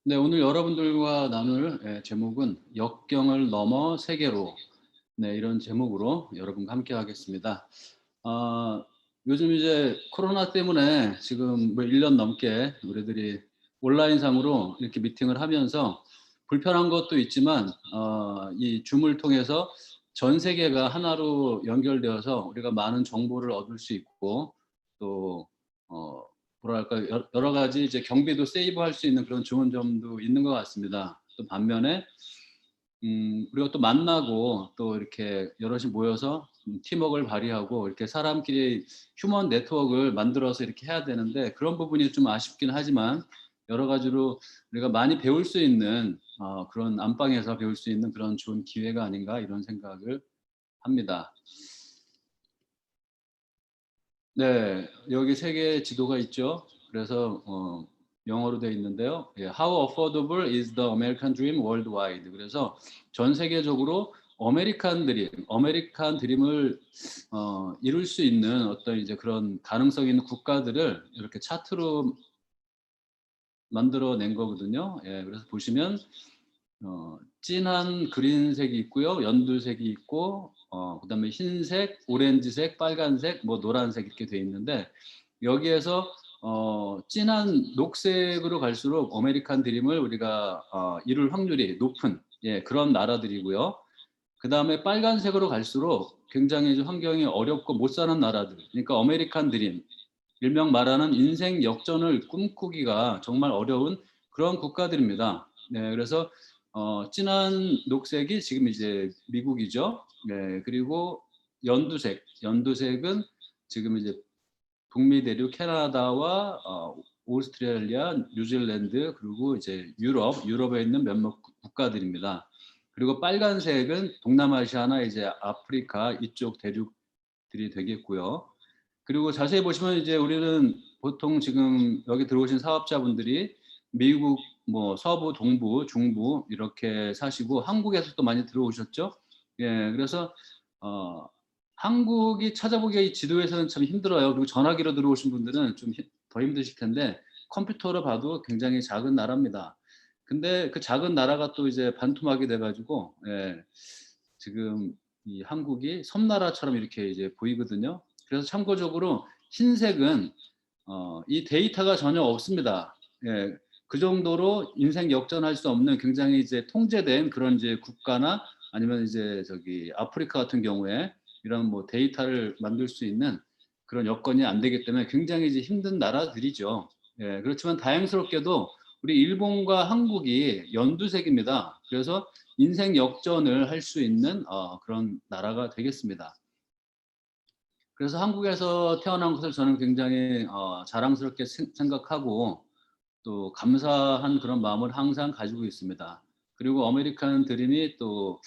네, 오늘 여러분들과 나눌 제목은 역경을 넘어 세계로. 네, 이런 제목으로 여러분과 함께 하겠습니다. 아, 요즘 이제 코로나 때문에 지금 뭐 1년 넘게 우리들이 온라인상으로 이렇게 미팅을 하면서 불편한 것도 있지만 이 줌을 통해서 전 세계가 하나로 연결되어서 우리가 많은 정보를 얻을 수 있고 또 어 뭐랄까 여러 가지 이제 경비도 세이브할 수 있는 그런 좋은 점도 있는 것 같습니다. 또 반면에 우리가 또 만나고 또 이렇게 여럿이 모여서 팀워크를 발휘하고 이렇게 사람끼리 휴먼 네트워크를 만들어서 이렇게 해야 되는데 그런 부분이 좀 아쉽긴 하지만 여러 가지로 우리가 많이 배울 수 있는 그런 안방에서 배울 수 있는 그런 좋은 기회가 아닌가 이런 생각을 합니다. 네. 여기 세계 지도가 있죠. 그래서 영어로 되어 있는데요. 예, How affordable is the American dream worldwide. 그래서 전 세계적으로 아메리칸 드림을 이룰 수 있는 어떤 이제 그런 가능성 있는 국가들을 이렇게 차트로 만들어 낸 거거든요. 예, 그래서 보시면 진한 그린색이 있고요. 연두색이 있고 그다음에 흰색, 오렌지색, 빨간색, 뭐 노란색 이렇게 돼 있는데 여기에서 진한 녹색으로 갈수록 아메리칸 드림을 우리가 이룰 확률이 높은 그런 나라들이고요. 그다음에 빨간색으로 갈수록 굉장히 좀 환경이 어렵고 못 사는 나라들. 그러니까 아메리칸 드림, 일명 말하는 인생 역전을 꿈꾸기가 정말 어려운 그런 국가들입니다. 네, 그래서 진한 녹색이 지금 이제 미국이죠. 네, 그리고 연두색은 지금 이제 북미 대륙 캐나다와 오스트레일리아, 뉴질랜드 그리고 이제 유럽에 있는 몇몇 국가들입니다. 그리고 빨간색은 동남아시아나 이제 아프리카 이쪽 대륙들이 되겠고요. 그리고 자세히 보시면 이제 우리는 보통 지금 여기 들어오신 사업자분들이 미국 뭐 서부, 동부, 중부 이렇게 사시고 한국에서 또 많이 들어오셨죠. 예, 그래서 어 한국이 찾아보기에 이 지도에서는 참 힘들어요. 그리고 전화기로 들어오신 분들은 좀 더 힘드실 텐데 컴퓨터로 봐도 굉장히 작은 나라입니다. 근데 그 작은 나라가 또 이제 반토막이 돼 가지고 지금 이 한국이 섬나라처럼 이렇게 이제 보이거든요. 그래서 참고적으로 흰색은 이 데이터가 전혀 없습니다. 예. 그 정도로 인생 역전할 수 없는 굉장히 이제 통제된 그런 이제 국가나 아니면 이제 저기 아프리카 같은 경우에 이런 뭐 데이터를 만들 수 있는 그런 여건이 안 되기 때문에 굉장히 이제 힘든 나라들이죠. 예. 그렇지만 다행스럽게도 우리 일본과 한국이 연두색입니다. 그래서 인생 역전을 할 수 있는 그런 나라가 되겠습니다. 그래서 한국에서 태어난 것을 저는 굉장히 자랑스럽게 생각하고 또 감사한 그런 마음을 항상 가지고 있습니다. 그리고 아메리칸 드림이 또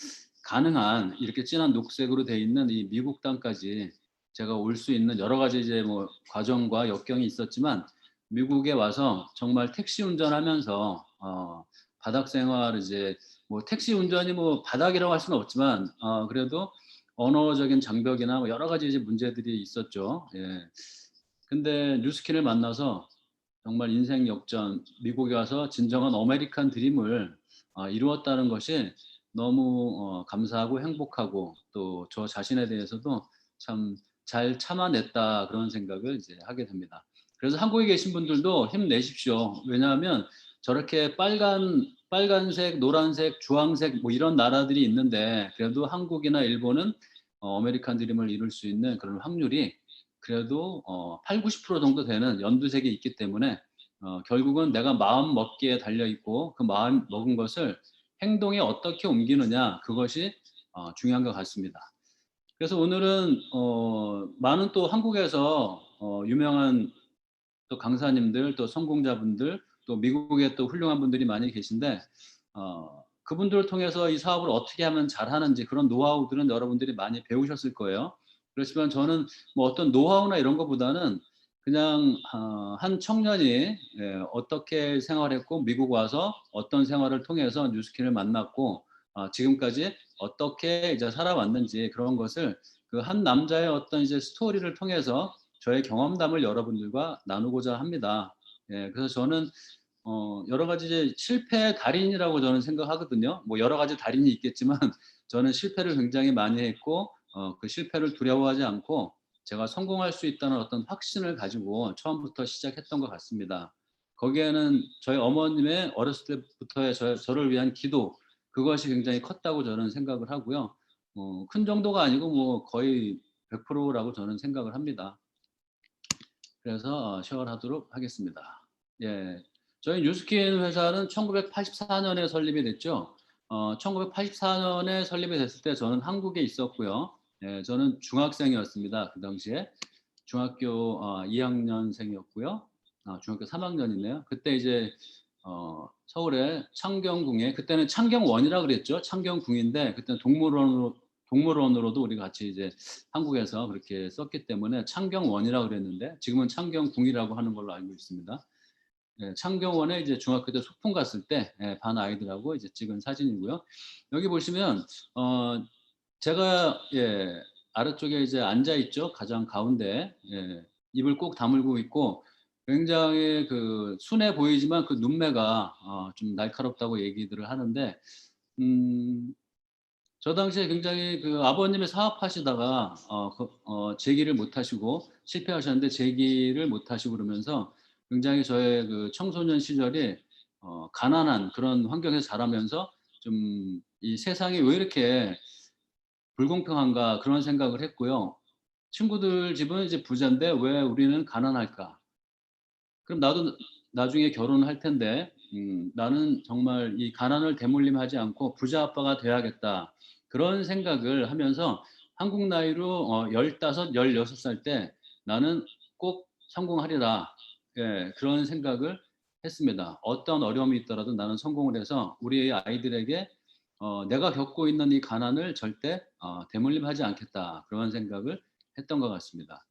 가능한 이렇게 진한 녹색으로 돼 있는 이 미국 땅까지 제가 올 수 있는 여러 가지 이제 뭐 과정과 역경이 있었지만 미국에 와서 정말 택시 운전하면서 바닥 생활 이제 뭐 택시 운전이 뭐 바닥이라고 할 수는 없지만 그래도 언어적인 장벽이나 뭐 여러 가지 이제 문제들이 있었죠. 예. 근데 뉴스킨을 만나서 정말 인생 역전, 미국에 와서 진정한 아메리칸 드림을 이루었다는 것이 너무 감사하고 행복하고 또 저 자신에 대해서도 참 '잘 참아냈다.' 그런 생각을 이제 하게 됩니다. 그래서 한국에 계신 분들도 힘내십시오. 왜냐하면 저렇게 빨간색, 노란색, 주황색 뭐 이런 나라들이 있는데 그래도 한국이나 일본은 아메리칸 드림을 이룰 수 있는 그런 확률이 그래도 80-90% 정도 되는 연두색이 있기 때문에 결국은 내가 마음 먹기에 달려 있고 그 마음 먹은 것을 행동에 어떻게 옮기느냐 그것이 중요한 것 같습니다. 그래서 오늘은 많은 또 한국에서 유명한 또 강사님들 또 성공자분들 또 미국에 또 훌륭한 분들이 많이 계신데 그분들을 통해서 이 사업을 어떻게 하면 잘하는지 그런 노하우들은 여러분들이 많이 배우셨을 거예요. 그렇지만 저는 뭐 어떤 노하우나 이런 것보다는 그냥 한 청년이 어떻게 생활했고 미국 와서 어떤 생활을 통해서 뉴스킨을 만났고 지금까지 어떻게 이제 살아왔는지 그런 것을 그 한 남자의 어떤 이제 스토리를 통해서 저의 경험담을 여러분들과 나누고자 합니다. 예, 그래서 저는 여러 가지 이제 실패의 달인이라고 저는 생각하거든요. 뭐 여러 가지 달인이 있겠지만 저는 실패를 굉장히 많이 했고 그 실패를 두려워하지 않고 제가 성공할 수 있다는 어떤 확신을 가지고 처음부터 시작했던 것 같습니다. 거기에는 저희 어머님의 어렸을 때부터의 저를 위한 기도, 그것이 굉장히 컸다고 저는 생각을 하고요. 큰 정도가 아니고 뭐 거의 100%라고 저는 생각을 합니다. 그래서 쉐어를 하도록 하겠습니다. 예. 저희 뉴스킨 회사는 1984 년에 설립이 됐죠. 1984 년에 설립이 됐을 때 저는 한국에 있었고요. 예, 저는 중학생이었습니다. 그 당시에. 중학교 2학년생이었고요. 중학교 3학년이네요. 그때 이제 서울의 창경궁에, 그때는 창경원이라 그랬죠. 창경궁인데 그때는 동물원으로도 우리가 같이 이제 한국에서 그렇게 썼기 때문에 창경원이라 그랬는데 지금은 창경궁이라고 하는 걸로 알고 있습니다. 예, 창경원에 이제 중학교 때 소풍 갔을 때 예, 반 아이들하고 이제 찍은 사진이고요. 여기 보시면 어 제가 예, 아래쪽에 이제 앉아 있죠. 가장 가운데. 예. 입을 꼭 다물고 있고 굉장히 그 순해 보이지만 그 눈매가 좀 날카롭다고 얘기들을 하는데 음 저 당시에 굉장히 그 아버님이 사업하시다가 재기를 못 하시고 실패하셨는데 재기를 못 하시고 그러면서 굉장히 저의 그 청소년 시절이 가난한 그런 환경에서 자라면서 좀 '이 세상이 왜 이렇게 불공평한가.' 그런 생각을 했고요. '친구들 집은 이제 부잔데 왜 우리는 가난할까? 그럼 나도 나중에 결혼할 텐데 나는 정말 이 가난을 대물림하지 않고 부자 아빠가 돼야겠다.' 그런 생각을 하면서 한국 나이로 15, 16살 때 '나는 꼭 성공하리라.' 예, 그런 생각을 했습니다. '어떤 어려움이 있더라도 나는 성공을 해서 우리 아이들에게 내가 겪고 있는 이 가난을 절대 대물림하지 않겠다.' 그런 생각을 했던 것 같습니다.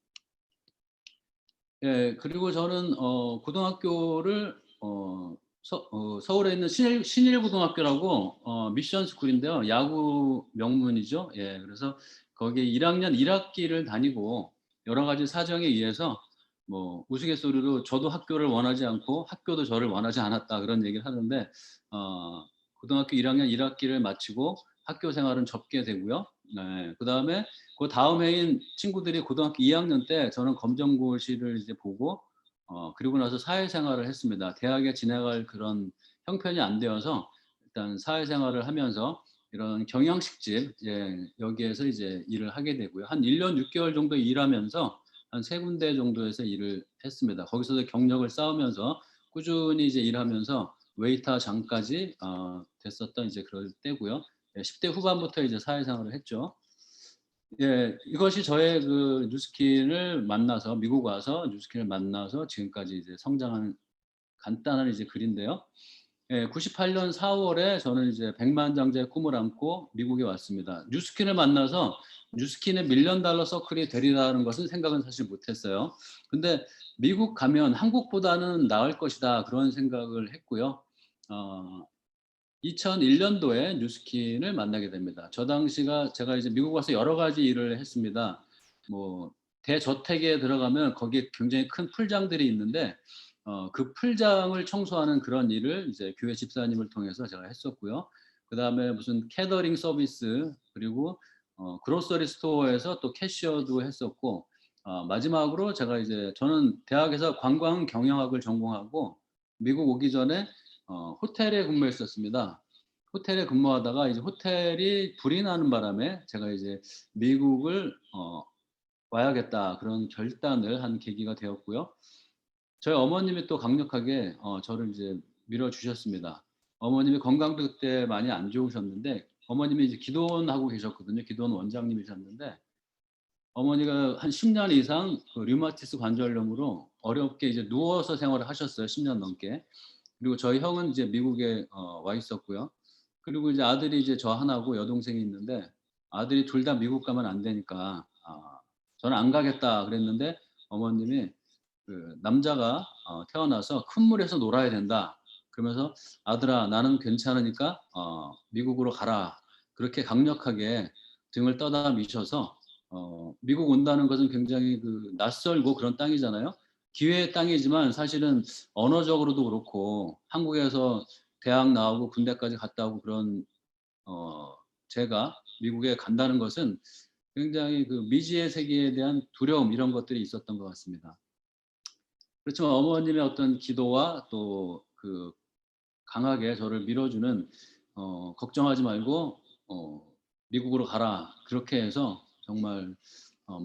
예. 그리고 저는 고등학교를 서울에 있는 신일고등학교라고 미션 스쿨인데요. 야구 명문이죠. 예. 그래서 거기에 1 학년 1 학기를 다니고 여러 가지 사정에 의해서 뭐 우스갯소리로 "저도 학교를 원하지 않고 학교도 저를 원하지 않았다." 그런 얘기를 하는데 고등학교 1 학년 1 학기를 마치고 학교 생활은 접게 되고요. 네. 그다음에 그다음 해인 친구들이 고등학교 2 학년 때 저는 검정고시를 이제 보고 그리고 나서 사회생활을 했습니다. 대학에 진학할 그런 형편이 안 되어서 일단 사회생활을 하면서 이런 경영식집 여기에서 이제 일을 하게 되고요. 한 1년 6 개월 정도 일하면서 한 3 군데 정도에서 일을 했습니다. 거기서도 경력을 쌓으면서 꾸준히 이제 일하면서 웨이터장까지 됐었던 이제 그럴 때고요. 예, 10대 후반부터 이제 사회생활을 했죠. 예. 이것이 저의 그 뉴스킨을 만나서 미국 와서 뉴스킨을 만나서 지금까지 이제 성장한 간단한 이제 글인데요. 예. 98년 4 월에 저는 이제 백만장자의 꿈을 안고 미국에 왔습니다. 뉴스킨을 만나서 뉴스킨의 밀리언 달러 서클이 되리라는 것은 생각은 사실 못 했어요. 근데 '미국 가면 한국보다는 나을 것이다.' 그런 생각을 했고요. 어 2001 년도에 뉴스킨을 만나게 됩니다. 저 당시가 제가 이제 미국 와서 여러 가지 일을 했습니다. 뭐 대저택에 들어가면 거기에 굉장히 큰 풀장들이 있는데 그 풀장을 청소하는 그런 일을 이제 교회 집사님을 통해서 제가 했었고요. 그다음에 무슨 캐더링 서비스, 그리고 그로서리 스토어에서 또 캐시어도 했었고 마지막으로 제가 이제 저는 대학에서 관광 경영학을 전공하고 미국 오기 전에 호텔에 근무했었습니다. 호텔에 근무하다가 이제 호텔이 불이 나는 바람에 제가 이제 '미국을 와야겠다.' 그런 결단을 한 계기가 되었고요. 저희 어머님이 또 강력하게 저를 이제 밀어 주셨습니다. 어머님이 건강도 그때 많이 안 좋으셨는데 어머님이 이제 기도원하고 계셨거든요. 기도원 원장님이셨는데 어머니가 한 10년 이상 그 류마티스 관절염으로 어렵게 이제 누워서 생활을 하셨어요, 10년 넘게. 그리고 저희 형은 이제 미국에 와 있었고요. 그리고 이제 아들이 이제 저 하나고 여동생이 있는데 아들이 둘 다 미국 가면 안 되니까 "저는 안 가겠다." 그랬는데 어머님이 그 "남자가 태어나서 큰 물에서 놀아야 된다." 그러면서 "아들아 나는 괜찮으니까 미국으로 가라." 그렇게 강력하게 등을 떠다 미셔서 미국 온다는 것은 굉장히 그 낯설고 그런 땅이잖아요. 기회의 땅이지만 사실은 언어적으로도 그렇고 한국에서 대학 나오고 군대까지 갔다 오고 그런 제가 미국에 간다는 것은 굉장히 그 미지의 세계에 대한 두려움 이런 것들이 있었던 것 같습니다. 그렇지만 어머님의 어떤 기도와 또 그 강하게 저를 밀어주는 걱정하지 말고 미국으로 가라 그렇게 해서 정말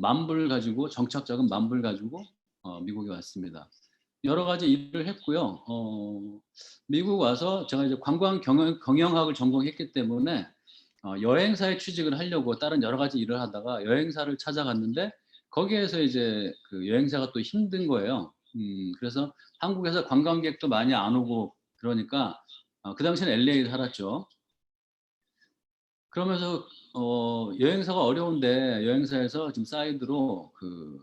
만불 가지고 정착 자금 만불 가지고 미국에 왔습니다. 여러 가지 일을 했고요. 미국 와서 제가 이제 관광 경영학을 전공했기 때문에 여행사에 취직을 하려고 다른 여러 가지 일을 하다가 여행사를 찾아갔는데 거기에서 이제 그 여행사가 또 힘든 거예요. 그래서 한국에서 관광객도 많이 안 오고 그러니까 그 당시에는 LA에 살았죠. 그러면서 여행사가 어려운데 여행사에서 지금 사이드로 그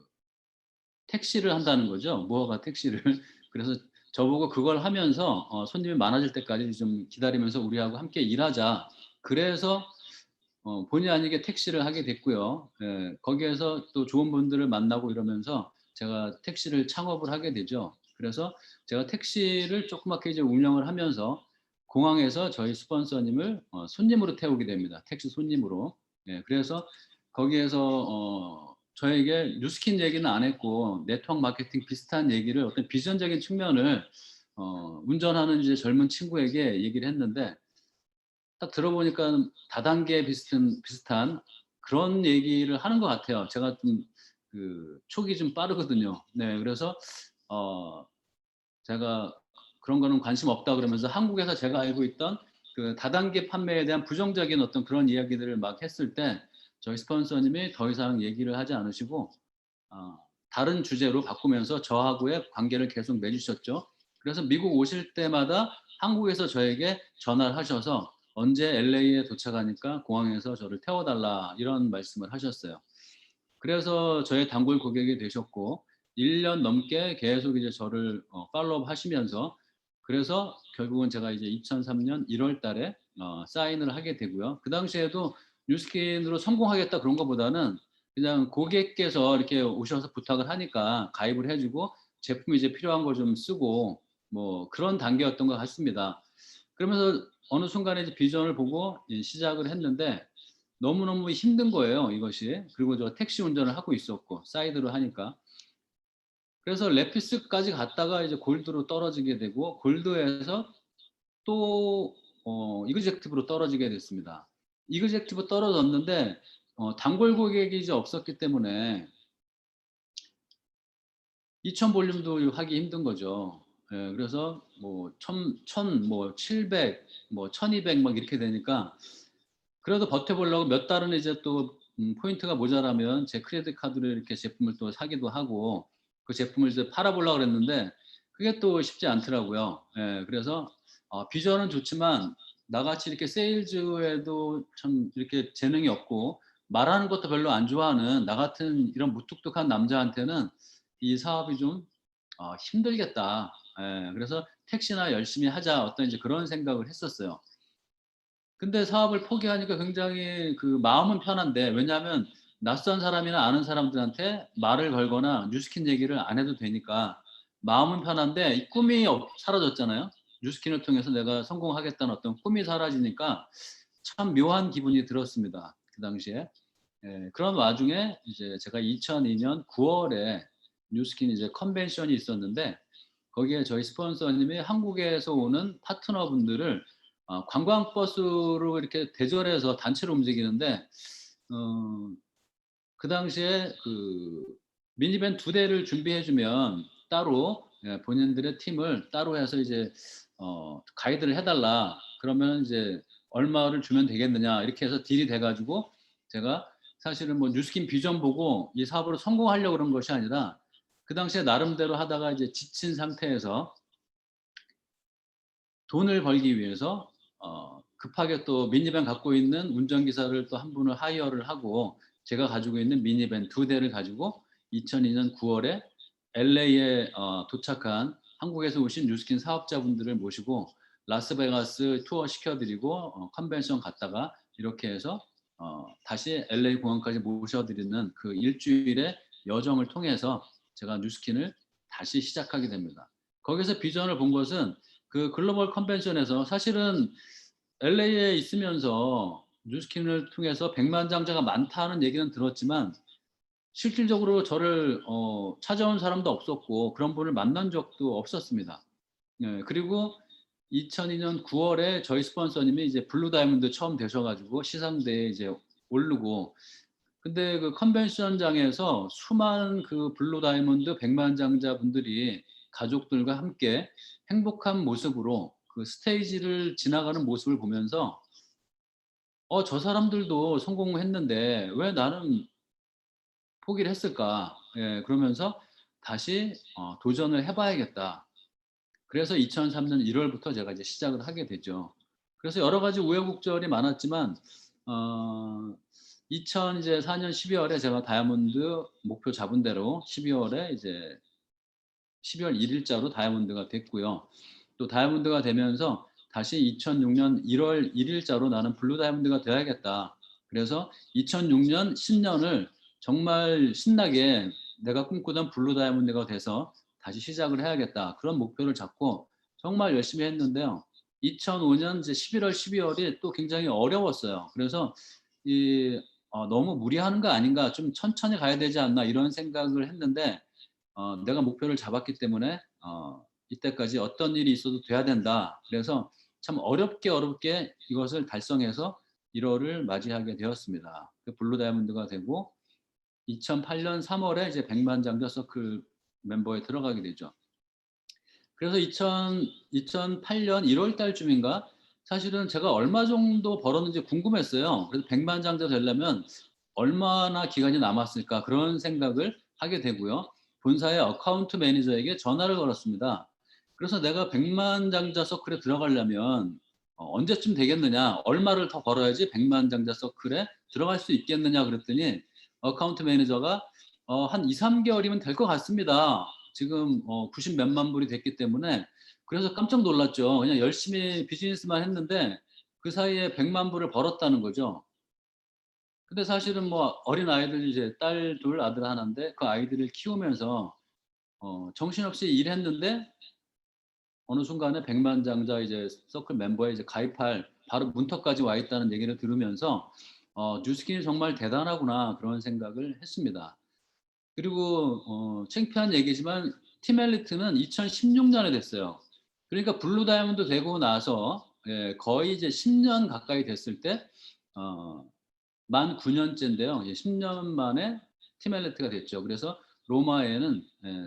택시를 한다는 거죠. 무허가 택시를. 그래서 저보고 그걸 하면서 손님이 많아질 때까지 좀 기다리면서 우리하고 함께 일하자. 그래서 본의 아니게 택시를 하게 됐고요. 예. 거기에서 또 좋은 분들을 만나고 이러면서 제가 택시를 창업을 하게 되죠. 그래서 제가 택시를 조그맣게 이제 운영을 하면서 공항에서 저희 스폰서님을 손님으로 태우게 됩니다. 택시 손님으로. 예. 그래서 거기에서 저에게 뉴스킨 얘기는 안 했고 네트워크 마케팅 비슷한 얘기를 어떤 비전적인 측면을 운전하는 이제 젊은 친구에게 얘기를 했는데 딱 들어보니까 다단계 비슷한 그런 얘기를 하는 것 같아요. 제가 좀 그 촉이 좀 빠르거든요. 네. 그래서 어 제가 "그런 거는 관심 없다." 그러면서 한국에서 제가 알고 있던 그 다단계 판매에 대한 부정적인 어떤 그런 이야기들을 막 했을 때 저희 스폰서님이 더 이상 얘기를 하지 않으시고 어 다른 주제로 바꾸면서 저하고의 관계를 계속 맺으셨죠. 그래서 미국 오실 때마다 한국에서 저에게 전화를 하셔서 "언제 LA에 도착하니까 공항에서 저를 태워 달라." 이런 말씀을 하셨어요. 그래서 저의 단골 고객이 되셨고 1년 넘게 계속 이제 저를 팔로우업 하시면서 그래서 결국은 제가 이제 2003년 1월 달에 사인을 하게 되고요. 그 당시에도 뉴스킨으로 성공하겠다 그런 것보다는 그냥 고객께서 이렇게 오셔서 부탁을 하니까 가입을 해 주고 제품이 이제 필요한 걸 좀 쓰고 뭐 그런 단계였던 것 같습니다. 그러면서 어느 순간에 이제 비전을 보고 시작을 했는데 너무너무 힘든 거예요, 이것이. 그리고 저 택시 운전을 하고 있었고 사이드로 하니까. 그래서 레피스까지 갔다가 이제 골드로 떨어지게 되고 골드에서 또 이그젝티브로 떨어지게 됐습니다. 이그젝티브 떨어졌는데 단골 고객이 이제 없었기 때문에 2,000 볼륨도 하기 힘든 거죠. 예. 그래서 뭐 천 뭐 700 뭐 1,200 막 이렇게 되니까 그래도 버텨 보려고 몇 달은 이제 또 포인트가 모자라면 제 크레딧 카드로 이렇게 제품을 또 사기도 하고 그 제품을 이제 팔아 보려고 그랬는데 그게 또 쉽지 않더라고요. 예. 그래서 비전은 좋지만 나같이 이렇게 세일즈에도 참 이렇게 재능이 없고 말하는 것도 별로 안 좋아하는 나 같은 이런 무뚝뚝한 남자한테는 이 사업이 좀 '힘들겠다.' 예. 그래서 '택시나 열심히 하자.' 어떤 이제 그런 생각을 했었어요. 근데 사업을 포기하니까 굉장히 그 마음은 편한데 왜냐하면 낯선 사람이나 아는 사람들한테 말을 걸거나 뉴스킨 얘기를 안 해도 되니까 마음은 편한데 이 꿈이 사라졌잖아요. 뉴스킨을 통해서 내가 성공하겠다는 어떤 꿈이 사라지니까 참 묘한 기분이 들었습니다, 그 당시에. 예. 그런 와중에 이제 제가 2002년 9 월에 뉴스킨 이제 컨벤션이 있었는데 거기에 저희 스폰서님이 한국에서 오는 파트너분들을 관광버스로 이렇게 대절해서 단체로 움직이는데 어 그 당시에 그 미니밴 2 대를 준비해 주면 따로 예 본인들의 팀을 따로 해서 이제 "가이드를 해 달라." 그러면 이제 "얼마를 주면 되겠느냐." 이렇게 해서 딜이 돼 가지고 제가 사실은 뭐 뉴스킨 비전 보고 이 사업으로 성공하려고 그런 것이 아니라 그 당시에 나름대로 하다가 이제 지친 상태에서 돈을 벌기 위해서 급하게 또 미니밴 갖고 있는 운전기사를 또 한 분을 하이어를 하고 제가 가지고 있는 미니밴 2 대를 가지고 2002년 9 월에 LA에 도착한 한국에서 오신 뉴스킨 사업자분들을 모시고 라스베가스 투어 시켜 드리고 컨벤션 갔다가 이렇게 해서 다시 LA 공항까지 모셔 드리는 그 일 주일의 여정을 통해서 제가 뉴스킨을 다시 시작하게 됩니다. 거기서 비전을 본 것은 그 글로벌 컨벤션에서 사실은 LA에 있으면서 뉴스킨을 통해서 백만장자가 많다는 얘기는 들었지만 실질적으로 저를 찾아온 사람도 없었고 그런 분을 만난 적도 없었습니다. 예. 그리고 2002년 9월에 저희 스폰서님이 이제 블루 다이아몬드 처음 되셔 가지고 시상대에 이제 오르고, 근데 그 컨벤션장에서 수많은 그 블루 다이아몬드 백만장자분들이 가족들과 함께 행복한 모습으로 그 스테이지를 지나가는 모습을 보면서 '저 사람들도 성공했는데 왜 나는 포기를 했을까?' 예. 그러면서 다시 '도전을 해 봐야겠다.' 그래서 2003년 1 월부터 제가 이제 시작을 하게 되죠. 그래서 여러 가지 우여곡절이 많았지만 어 2004년 12월에 제가 다이아몬드 목표 잡은 대로 12월에 이제 12월 1 일자로 다이아몬드가 됐고요. 또 다이아몬드가 되면서 다시 2006년 1월 1 일자로 '나는 블루 다이아몬드가 돼야겠다.' 그래서 2006년 신년을 정말 신나게 '내가 꿈꾸던 블루 다이아몬드가 돼서 다시 시작을 해야겠다.' 그런 목표를 잡고 정말 열심히 했는데요. 2005년 이제 11월, 12월이 또 굉장히 어려웠어요. 그래서 이 '너무 무리하는 거 아닌가. 좀 천천히 가야 되지 않나.' 이런 생각을 했는데 내가 목표를 잡았기 때문에 이때까지 어떤 일이 있어도 돼야 된다. 그래서 참 어렵게 이것을 달성해서 1 월을 맞이하게 되었습니다. 그 블루 다이아몬드가 되고 2008년 3 월에 이제 백만장자 서클 멤버에 들어가게 되죠. 그래서 2008년 1월 달쯤인가 사실은 제가 얼마 정도 벌었는지 궁금했어요. 그래서 백만장자 되려면 '얼마나 기간이 남았을까.' 그런 생각을 하게 되고요. 본사의 어카운트 매니저에게 전화를 걸었습니다. 그래서 "내가 백만장자 서클에 들어가려면 언제쯤 되겠느냐. 얼마를 더 벌어야지 백만장자 서클에 들어갈 수 있겠느냐." 그랬더니 어카운트 매니저가 "한 2-3 개월이면 될 것 같습니다." 지금 90 몇만 불이 됐기 때문에, 그래서 깜짝 놀랐죠. 그냥 열심히 비즈니스만 했는데 그 사이에 100만 불을 벌었다는 거죠. 근데 사실은 뭐 어린아이들 이제 딸 둘 아들 하나인데 그 아이들을 키우면서 정신없이 일했는데 어느 순간에 백만장자 이제 서클 멤버에 이제 가입할 바로 문턱까지 와 있다는 얘기를 들으면서 '뉴스킨이 정말 대단하구나.' 그런 생각을 했습니다. 그리고 창피한 얘기지만 팀 엘리트는 2016년에 됐어요. 그러니까 블루 다이아몬드 되고 나서 거의 이제 10년 가까이 됐을 때 어 만 9 년째인데요. 이제 10년 만에 팀 엘리트가 됐죠. 그래서 로마에는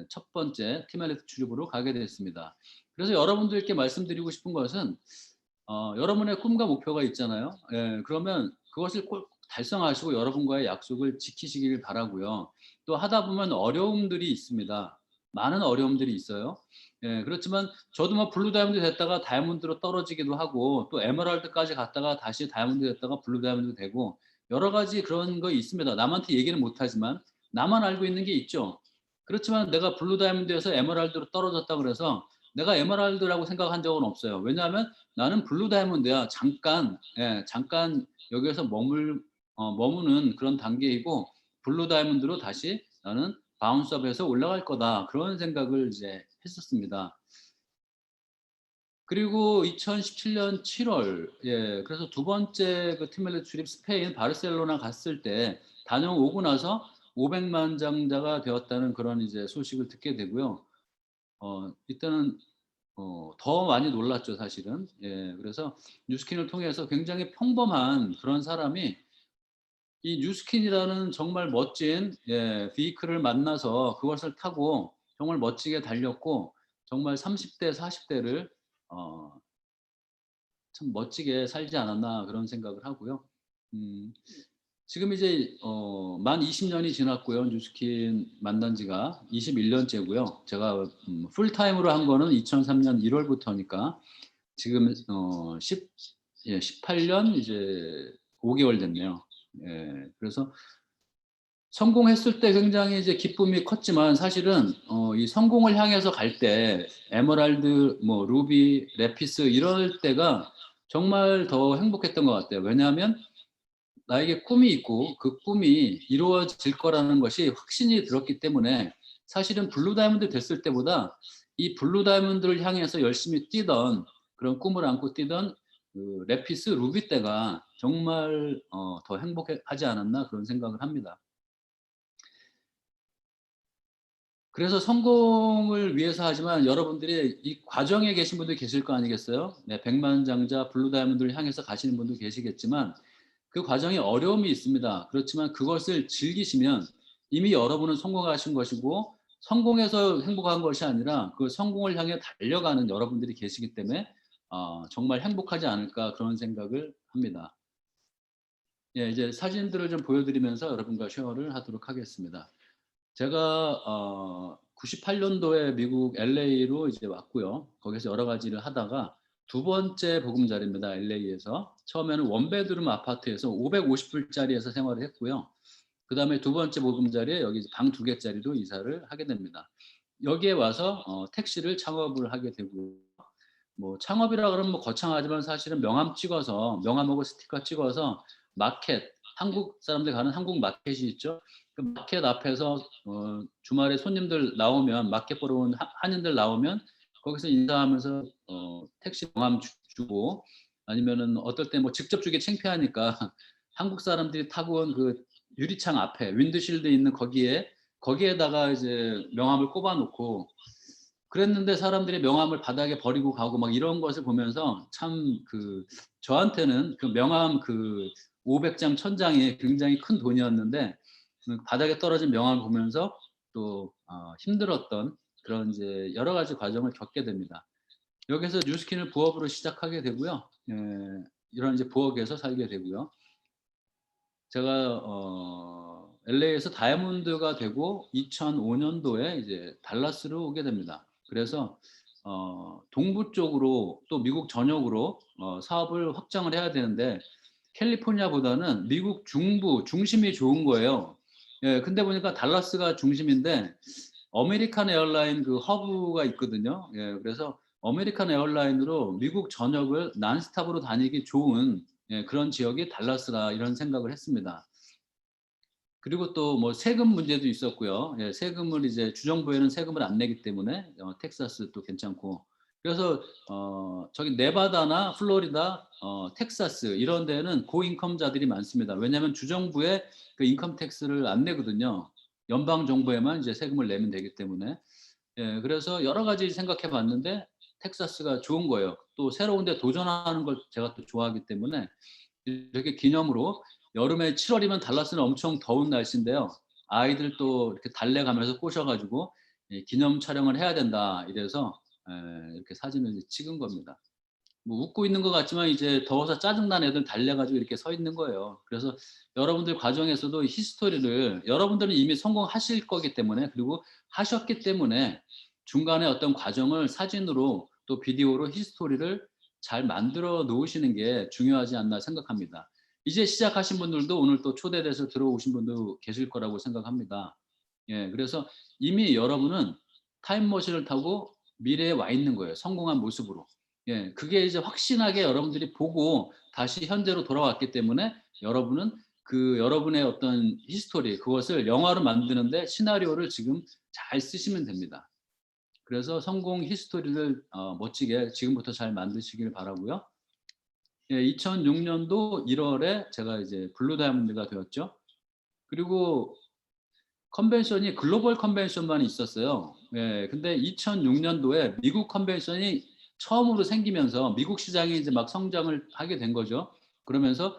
첫 번째 팀 엘리트 출입으로 가게 됐습니다. 그래서 여러분들께 말씀드리고 싶은 것은 여러분의 꿈과 목표가 있잖아요. 그러면 그것을 꼭 달성하시고 여러분과의 약속을 지키시길 바라고요. 또 하다 보면 어려움들이 있습니다. 많은 어려움들이 있어요. 그렇지만 저도 뭐 블루 다이아몬드 됐다가 다이아몬드로 떨어지기도 하고 또 에메랄드까지 갔다가 다시 다이아몬드 됐다가 블루 다이아몬드 되고 여러 가지 그런 거 있습니다. 남한테 얘기는 못 하지만 나만 알고 있는 게 있죠. 그렇지만 내가 블루 다이아몬드에서 에메랄드로 떨어졌다 그래서 내가 에메랄드라고 생각한 적은 없어요. 왜냐하면 나는 블루 다이아몬드야. 잠깐 여기에서 머무는 그런 단계이고 블루 다이아몬드로 다시 나는 바운스업해서 올라갈 거다. 그런 생각을 이제 했었습니다. 그리고 2017년 7 월, 그래서 두 번째 그 팀멜리 출입 스페인 바르셀로나 갔을 때 다녀오고 나서 500만 장자가 되었다는 그런 이제 소식을 듣게 되고요. 이때는 더 많이 놀랐죠 사실은. 그래서 뉴스킨을 통해서 굉장히 평범한 그런 사람이 이 뉴스킨이라는 정말 멋진 비클을 만나서 그것을 타고 정말 멋지게 달렸고 정말 30대 40 대를 어 참 멋지게 살지 않았나 그런 생각을 하고요. 음 지금 이제 만 20 년이 지났고요. 뉴스킨 만난 지가 21 년째고요. 제가 풀타임으로 한 거는 2003년 1 월부터니까 지금 18년 이제 5 개월 됐네요. 그래서 성공했을 때 굉장히 이제 기쁨이 컸지만 사실은 이 성공을 향해서 갈 때 에메랄드 뭐 루비, 레피스 이럴 때가 정말 더 행복했던 것 같아요. 왜냐하면 나에게 꿈이 있고 그 꿈이 이루어질 거라는 것이 확신이 들었기 때문에 사실은 블루 다이아몬드 됐을 때보다 이 블루 다이아몬드를 향해서 열심히 뛰던 그런 꿈을 안고 뛰던 그 레피스 루비 때가 정말 더 행복하지 않았나 그런 생각을 합니다. 그래서 성공을 위해서 하지만 여러분들이 이 과정에 계신 분들 계실 거 아니겠어요? 네, 백만장자 블루 다이아몬드를 향해서 가시는 분도 계시겠지만 그 과정에 어려움이 있습니다. 그렇지만 그것을 즐기시면 이미 여러분은 성공하신 것이고 성공해서 행복한 것이 아니라 그 성공을 향해 달려가는 여러분들이 계시기 때문에 정말 행복하지 않을까 그런 생각을 합니다. 예, 이제 사진들을 좀 보여드리면서 여러분과 쉐어를 하도록 하겠습니다. 제가 98년도에 미국 LA로 이제 왔고요. 거기서 여러 가지를 하다가 두 번째 보금자리입니다. LA에서. 처음에는 원베드룸 아파트에서 550불짜리에서 생활을 했고요. 그다음에 두 번째 보금자리에 여기 방 두 개짜리로 이사를 하게 됩니다. 여기에 와서 택시를 창업을 하게 되고요. 뭐 창업이라 그러면 뭐 거창하지만 사실은 명함 찍어서 명함하고 스티커 찍어서 마켓, 한국 사람들 가는 한국 마켓이 있죠. 그 마켓 앞에서 주말에 손님들 나오면 마켓 보러 온 한인들 나오면 거기서 인사하면서 택시 명함 주고 아니면은 어떨 때 뭐 직접 주기 창피하니까 한국 사람들이 타고 온 그 유리창 앞에 윈드실드 있는 거기에다가 이제 명함을 꼽아 놓고 그랬는데 사람들이 명함을 바닥에 버리고 가고 막 이런 것을 보면서 참 그 저한테는 그 명함 그 500장 1000장이 굉장히 큰 돈이었는데 그 바닥에 떨어진 명함을 보면서 또 힘들었던 그런 이제 여러 가지 과정을 겪게 됩니다. 여기서 뉴스킨을 부업으로 시작하게 되고요. 예, 이런 이제 부엌에서 살게 되고요. 제가 LA에서 다이아몬드가 되고 2005년도에 이제 달라스로 오게 됩니다. 그래서 동부 쪽으로 또 미국 전역으로 사업을 확장을 해야 되는데 캘리포니아보다는 미국 중부 중심이 좋은 거예요. 예, 근데 보니까 달라스가 중심인데 어메리칸 에어라인 그 허브가 있거든요. 예, 그래서 어메리칸 에어라인으로 미국 전역을 난스탑으로 다니기 좋은 예, 그런 지역이 달라스라 이런 생각을 했습니다. 그리고 또 뭐 세금 문제도 있었고요. 예, 세금을 이제 주정부에는 세금을 안 내기 때문에 텍사스도 괜찮고 그래서 저기 네바다나 플로리다, 텍사스 이런 데는 고인컴자들이 많습니다. 왜냐하면 주정부에 그 인컴 텍스를 안 내거든요. 연방 정부에만 이제 세금을 내면 되기 때문에 예, 그래서 여러 가지 생각해 봤는데 텍사스가 좋은 거예요. 또 새로운 데 도전하는 걸 제가 또 좋아하기 때문에 이렇게 기념으로 여름에 7월이면 달라스는 엄청 더운 날씨인데요. 아이들 또 이렇게 달래 가면서 꼬셔 가지고 기념 촬영을 해야 된다 이래서 이렇게 사진을 찍은 겁니다. 뭐 웃고 있는 것 같지만 이제 더워서 짜증난 애들 달래 가지고 이렇게 서 있는 거예요. 그래서 여러분들 과정에서도 히스토리를 여러분들은 이미 성공하실 거기 때문에 그리고 하셨기 때문에 중간에 어떤 과정을 사진으로 또 비디오로 히스토리를 잘 만들어 놓으시는 게 중요하지 않나 생각합니다. 이제 시작하신 분들도 오늘 또 초대돼서 들어오신 분도 계실 거라고 생각합니다. 예, 그래서 이미 여러분은 타임머신을 타고 미래에 와 있는 거예요. 성공한 모습으로. 예, 그게 이제 확신하게 여러분들이 보고 다시 현재로 돌아왔기 때문에 여러분은 그 여러분의 어떤 히스토리 그것을 영화로 만드는데 시나리오를 지금 잘 쓰시면 됩니다. 그래서 성공 히스토리를 멋지게 지금부터 잘 만드시길 바라고요. 예, 2006년도 1월에 제가 이제 블루 다이아몬드가 되었죠. 그리고 컨벤션이 글로벌 컨벤션만 있었어요. 예. 근데 2006년도에 미국 컨벤션이 처음으로 생기면서 미국 시장이 이제 막 성장을 하게 된 거죠. 그러면서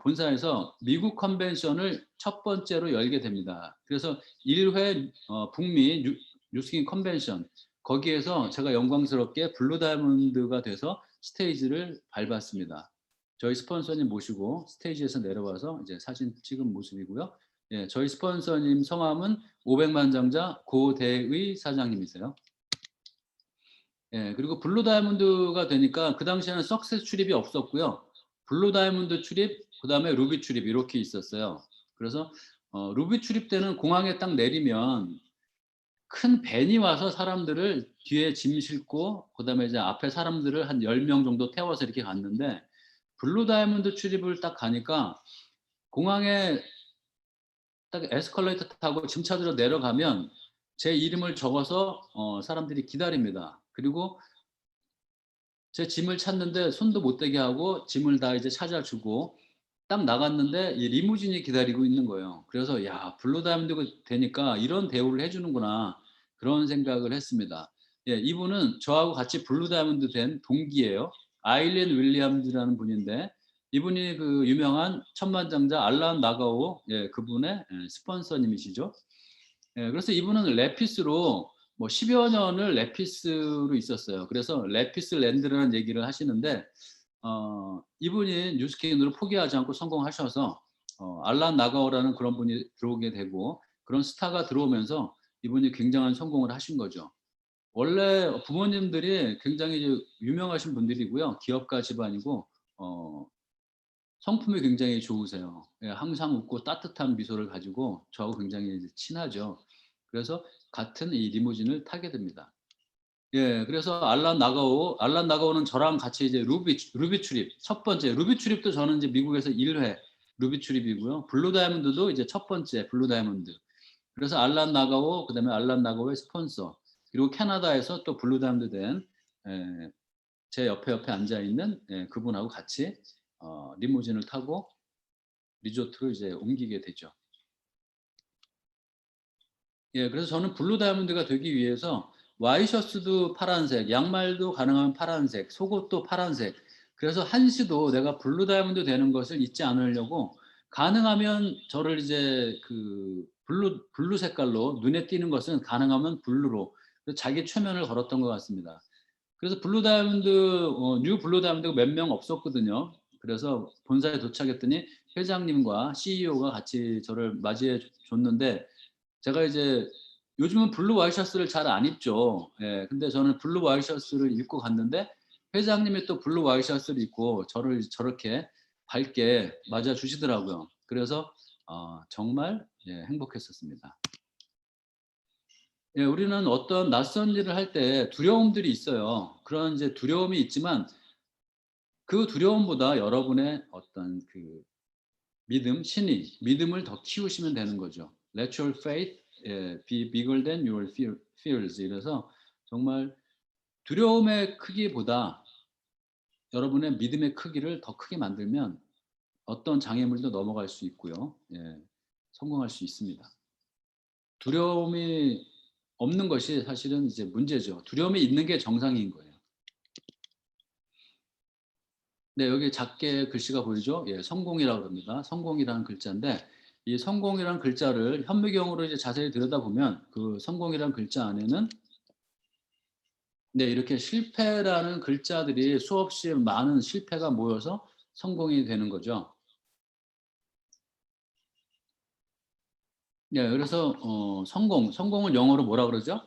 본사에서 미국 컨벤션을 첫 번째로 열게 됩니다. 그래서 1회 북미 뉴스킨 컨벤션 거기에서 제가 영광스럽게 블루 다이아몬드가 돼서 스테이지를 밟았습니다. 저희 스폰서님 모시고 스테이지에서 내려와서 이제 사진 찍은 모습이고요. 예, 저희 스폰서님 성함은 500만 장자 고대의 사장님이세요. 예, 그리고 블루 다이아몬드가 되니까 그 당시에는 석세스 출입이 없었고요. 블루 다이아몬드 출입, 그다음에 루비 출입 이렇게 있었어요. 그래서 루비 출입 때는 공항에 딱 내리면 큰 밴이 와서 사람들을 뒤에 짐 싣고 그다음에 이제 앞에 사람들을 한 10명 정도 태워서 이렇게 갔는데 블루 다이아몬드 출입을 딱 가니까 공항에 딱 에스컬레이터 타고 짐 찾으러 내려가면 제 이름을 적어서 사람들이 기다립니다. 그리고 제 짐을 찾는데 손도 못 대게 하고 짐을 다 이제 찾아주고 딱 나갔는데 이 리무진이 기다리고 있는 거예요. 그래서 '야 블루 다이아몬드가 되니까 이런 대우를 해 주는구나.' 그런 생각을 했습니다. 예 이분은 저하고 같이 블루 다이아몬드 된 동기예요. 아일린 윌리엄즈라는 분인데 이분이 그 유명한 천만장자 알란 나가오 예 그분의 예 스폰서님이시죠. 예 그래서 이분은 레피스로 뭐 10여 년을 레피스로 있었어요. 그래서 레피스 랜드라는 얘기를 하시는데 이분이 뉴스킨으로 포기하지 않고 성공하셔서 알란 나가오라는 그런 분이 들어오게 되고 그런 스타가 들어오면서 이분이 굉장한 성공을 하신 거죠. 원래 부모님들이 굉장히 이제 유명하신 분들이고요. 기업가 집안이고 어 성품이 굉장히 좋으세요. 예 항상 웃고 따뜻한 미소를 가지고 저하고 굉장히 이제 친하죠. 그래서 같은 이 리무진을 타게 됩니다. 예. 그래서 알란 나가오는 저랑 같이 이제 루비 출입 첫 번째 루비 출입도 저는 이제 미국에서 1회 루비 출입이고요. 블루 다이아몬드도 이제 첫 번째 블루 다이아몬드. 그래서 알란 나가오 그다음에 알란 나가오의 스폰서 그리고 캐나다에서 또 블루 다이아몬드 된 예 제 옆에 앉아 있는 예 그분하고 같이 리무진을 타고 리조트로 이제 옮기게 되죠. 예. 그래서 저는 블루 다이아몬드가 되기 위해서 와이셔츠도 파란색, 양말도 가능하면 파란색, 속옷도 파란색. 그래서 한시도 내가 블루 다이아몬드 되는 것을 잊지 않으려고 가능하면 저를 이제 그 블루 색깔로 눈에 띄는 것은 가능하면 블루로 그 자기 최면을 걸었던 것 같습니다. 그래서 블루 다이아몬드 뉴 블루 다이아몬드가 몇 명 없었거든요. 그래서 본사에 도착했더니 회장님과 CEO가 같이 저를 맞이해 줬는데 제가 이제 요즘은 블루 와이셔츠를 잘 안 입죠. 예. 근데 저는 블루 와이셔츠를 입고 갔는데 회장님이 또 블루 와이셔츠를 입고 저를 저렇게 밝게 맞아 주시더라고요. 그래서 정말 예 행복했었습니다. 예 우리는 어떤 낯선 일을 할 때 두려움들이 있어요. 그런 이제 두려움이 있지만 그 두려움보다 여러분의 어떤 그 신의, 믿음을 더 키우시면 되는 거죠. Let your faith be bigger than your fears. 이래서 정말 두려움의 크기보다 여러분의 믿음의 크기를 더 크게 만들면 어떤 장애물도 넘어갈 수 있고요. 예, 성공할 수 있습니다. 두려움이 없는 것이 사실은 이제 문제죠. 두려움이 있는 게 정상인 거예요. 네, 여기 작게 글씨가 보이죠? 예, 성공이라고 합니다. 성공이라는 글자인데 이 성공이라는 글자를 현미경으로 이제 자세히 들여다보면 그 성공이라는 글자 안에는 네, 이렇게 실패라는 글자들이 수없이 많은 실패가 모여서 성공이 되는 거죠. 네, 그래서 성공을 영어로 뭐라 그러죠?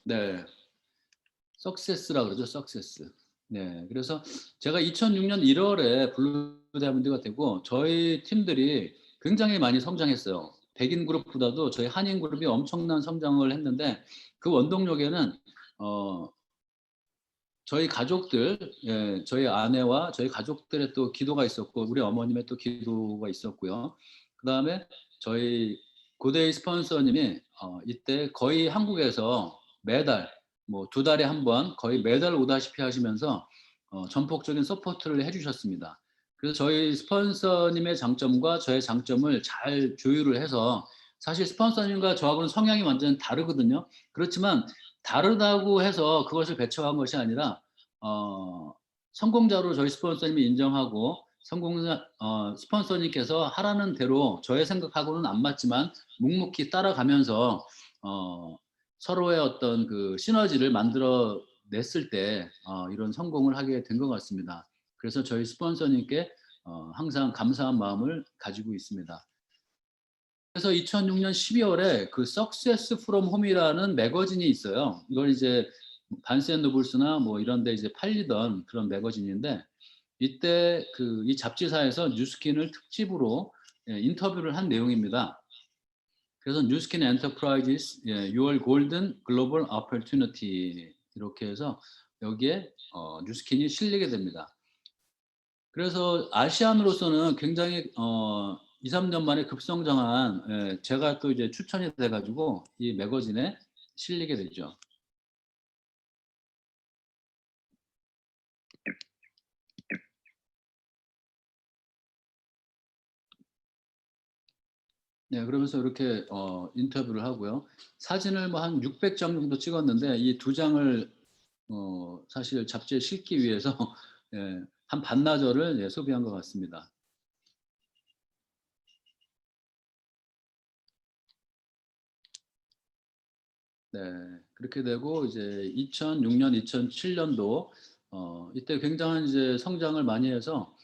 네, success라고 그러죠. success. 네, 그래서 제가 2006년 1 월에 블루 다이아몬드가 되고 저희 팀들이 굉장히 많이 성장했어요. 백인 그룹보다도 저희 한인 그룹이 엄청난 성장을 했는데 그 원동력에는 어 저희 가족들 예 저희 아내와 저희 가족들의 또 기도가 있었고 우리 어머님의 또 기도가 있었고요. 그다음에 저희 고데이 스폰서님이 이때 거의 한국에서 매달 뭐 두 달에 한 번 거의 매달 오다시피 하시면서 전폭적인 서포트를 해 주셨습니다. 그래서 저희 스폰서님의 장점과 저의 장점을 잘 조율을 해서 사실 스폰서님과 저하고는 성향이 완전 다르거든요. 그렇지만 다르다고 해서 그것을 배척한 것이 아니라 어 성공자로 저희 스폰서님이 인정하고 성공자 스폰서님께서 하라는 대로 저의 생각하고는 안 맞지만 묵묵히 따라가면서 어 서로의 어떤 그 시너지를 만들어 냈을 때 이런 성공을 하게 된 것 같습니다. 그래서 저희 스폰서님께 항상 감사한 마음을 가지고 있습니다. 그래서 2006년 12 월에 그 Success from Home이라는 매거진이 있어요. 이걸 이제 반스 앤 노블스나 뭐 이런 데 이제 팔리던 그런 매거진인데 이때 그 이 잡지사에서 뉴스킨을 특집으로 예 인터뷰를 한 내용입니다. 그래서 뉴스킨 엔터프라이즈스 예 Your Golden Global Opportunity 이렇게 해서 여기에 뉴스킨이 실리게 됩니다. 그래서 아시안으로서는 굉장히 2, 3년 만에 급성장한 제가 또 이제 추천이 돼가지고 이 매거진에 실리게 되죠. 네, 그러면서 이렇게 인터뷰를 하고요. 사진을 뭐 한 600장 정도 찍었는데 이 두 장을 사실 잡지에 실기 위해서 예, 한 반나절을 소비한 것 같습니다. 네, 그렇게 되고 이제 2006년, 2007년도 이때 굉장한 이제 성장을 많이 해서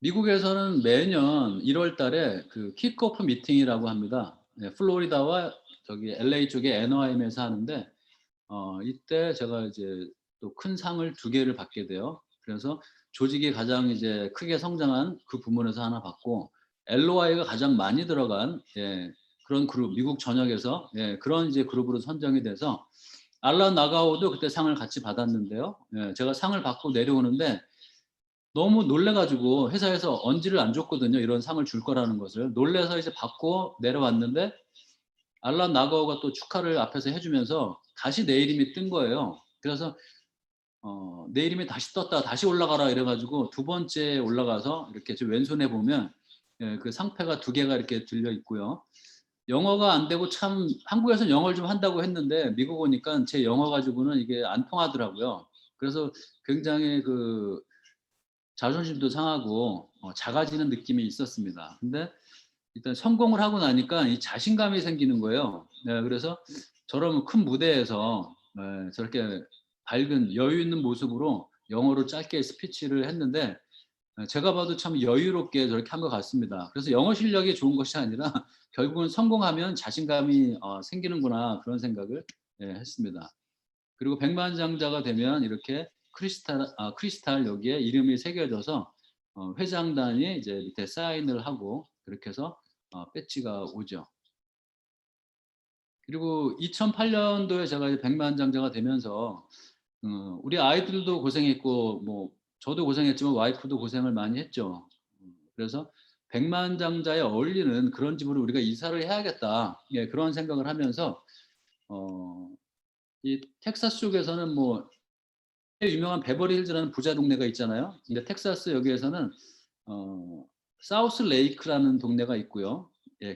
미국에서는 매년 1월 달에 그 킥오프 미팅이라고 합니다. 네, 플로리다와 저기 LA 쪽에 애너하임에서 하는데 이때 제가 이제 또 큰 상을 두 개를 받게 돼요. 그래서 조직이 가장 이제 크게 성장한 그 부문에서 하나 받고 LOI가 가장 많이 들어간 그런 그룹 미국 전역에서 그런 이제 그룹으로 선정이 돼서 알란 나가오도 그때 상을 같이 받았는데요. 제가 상을 받고 내려오는데 너무 놀래가지고 회사에서 언지를 안 줬거든요. 이런 상을 줄 거라는 것을 놀래서 이제 받고 내려왔는데 알란 나가오가 또 축하를 앞에서 해주면서 다시 내 이름이 뜬 거예요. 그래서 내 이름이 다시 떴다, 다시 올라가라 이래가지고 두 번째 올라가서 이렇게 제 왼손에 보면 그 상패가 두 개가 이렇게 들려 있고요. 영어가 안 되고 참 한국에서 영어를 좀 한다고 했는데 미국 오니까 제 영어 가지고는 이게 안 통하더라고요. 그래서 굉장히 그 자존심도 상하고 작아지는 느낌이 있었습니다. 근데 일단 성공을 하고 나니까 이 자신감이 생기는 거예요. 네, 그래서 저런 큰 무대에서 저렇게 밝은 여유 있는 모습으로 영어로 짧게 스피치를 했는데 제가 봐도 참 여유롭게 저렇게 한 것 같습니다. 그래서 영어 실력이 좋은 것이 아니라 결국은 성공하면 자신감이 생기는구나 그런 생각을 했습니다. 그리고 백만장자가 되면 이렇게 크리스탈 여기에 이름이 새겨져서 회장단이 이제 밑에 사인을 하고 그렇게 해서 배지가 오죠. 그리고 2008년도에 제가 이제 백만장자가 되면서 우리 아이들도 고생했고 뭐 저도 고생했지만 와이프도 고생을 많이 했죠. 그래서 백만장자에 어울리는 그런 집으로 우리가 이사를 해야겠다. 그런 생각을 하면서 이 텍사스 쪽에서는 뭐 유명한 베버리 힐즈라는 부자 동네가 있잖아요. 근데 텍사스 여기에서는 사우스 레이크라는 동네가 있고요.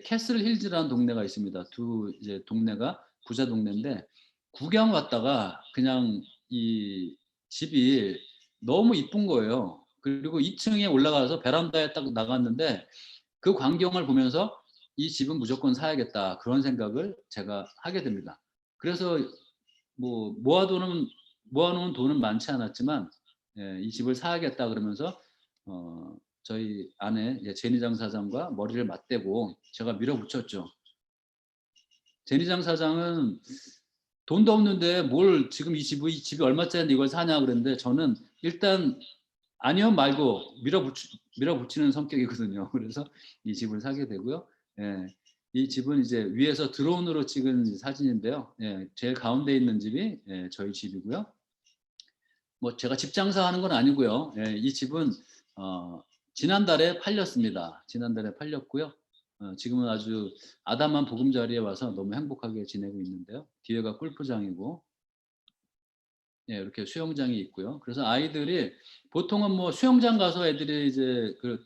캐슬 힐즈라는 동네가 있습니다. 두 이제 동네가 부자 동네인데 구경 왔다가 그냥 이 집이 너무 이쁜 거예요. 그리고 2층에 올라가서 베란다에 딱 나갔는데 그 광경을 보면서 이 집은 무조건 사야겠다 그런 생각을 제가 하게 됩니다. 그래서 뭐 모아놓은 돈은 많지 않았지만 이 집을 사야겠다 그러면서 저희 아내 제니장 사장과 머리를 맞대고 제가 밀어붙였죠. 제니장 사장은 돈도 없는데 뭘 지금 이 집이 얼마짜리인데 이걸 사냐 그랬는데 저는 일단 아니요 말고 밀어붙이는 성격이거든요. 그래서 이 집을 사게 되고요. 이 집은 이제 위에서 드론으로 찍은 사진인데요. 제일 가운데 있는 집이 저희 집이고요. 뭐 제가 집 장사하는 건 아니고요. 이 집은 지난달에 팔렸습니다. 지난달에 팔렸고요. 지금은 아주 아담한 보금자리에 와서 너무 행복하게 지내고 있는데요. 뒤에가 골프장이고 이렇게 수영장이 있고요. 그래서 아이들이 보통은 뭐 수영장 가서 애들이 이제 그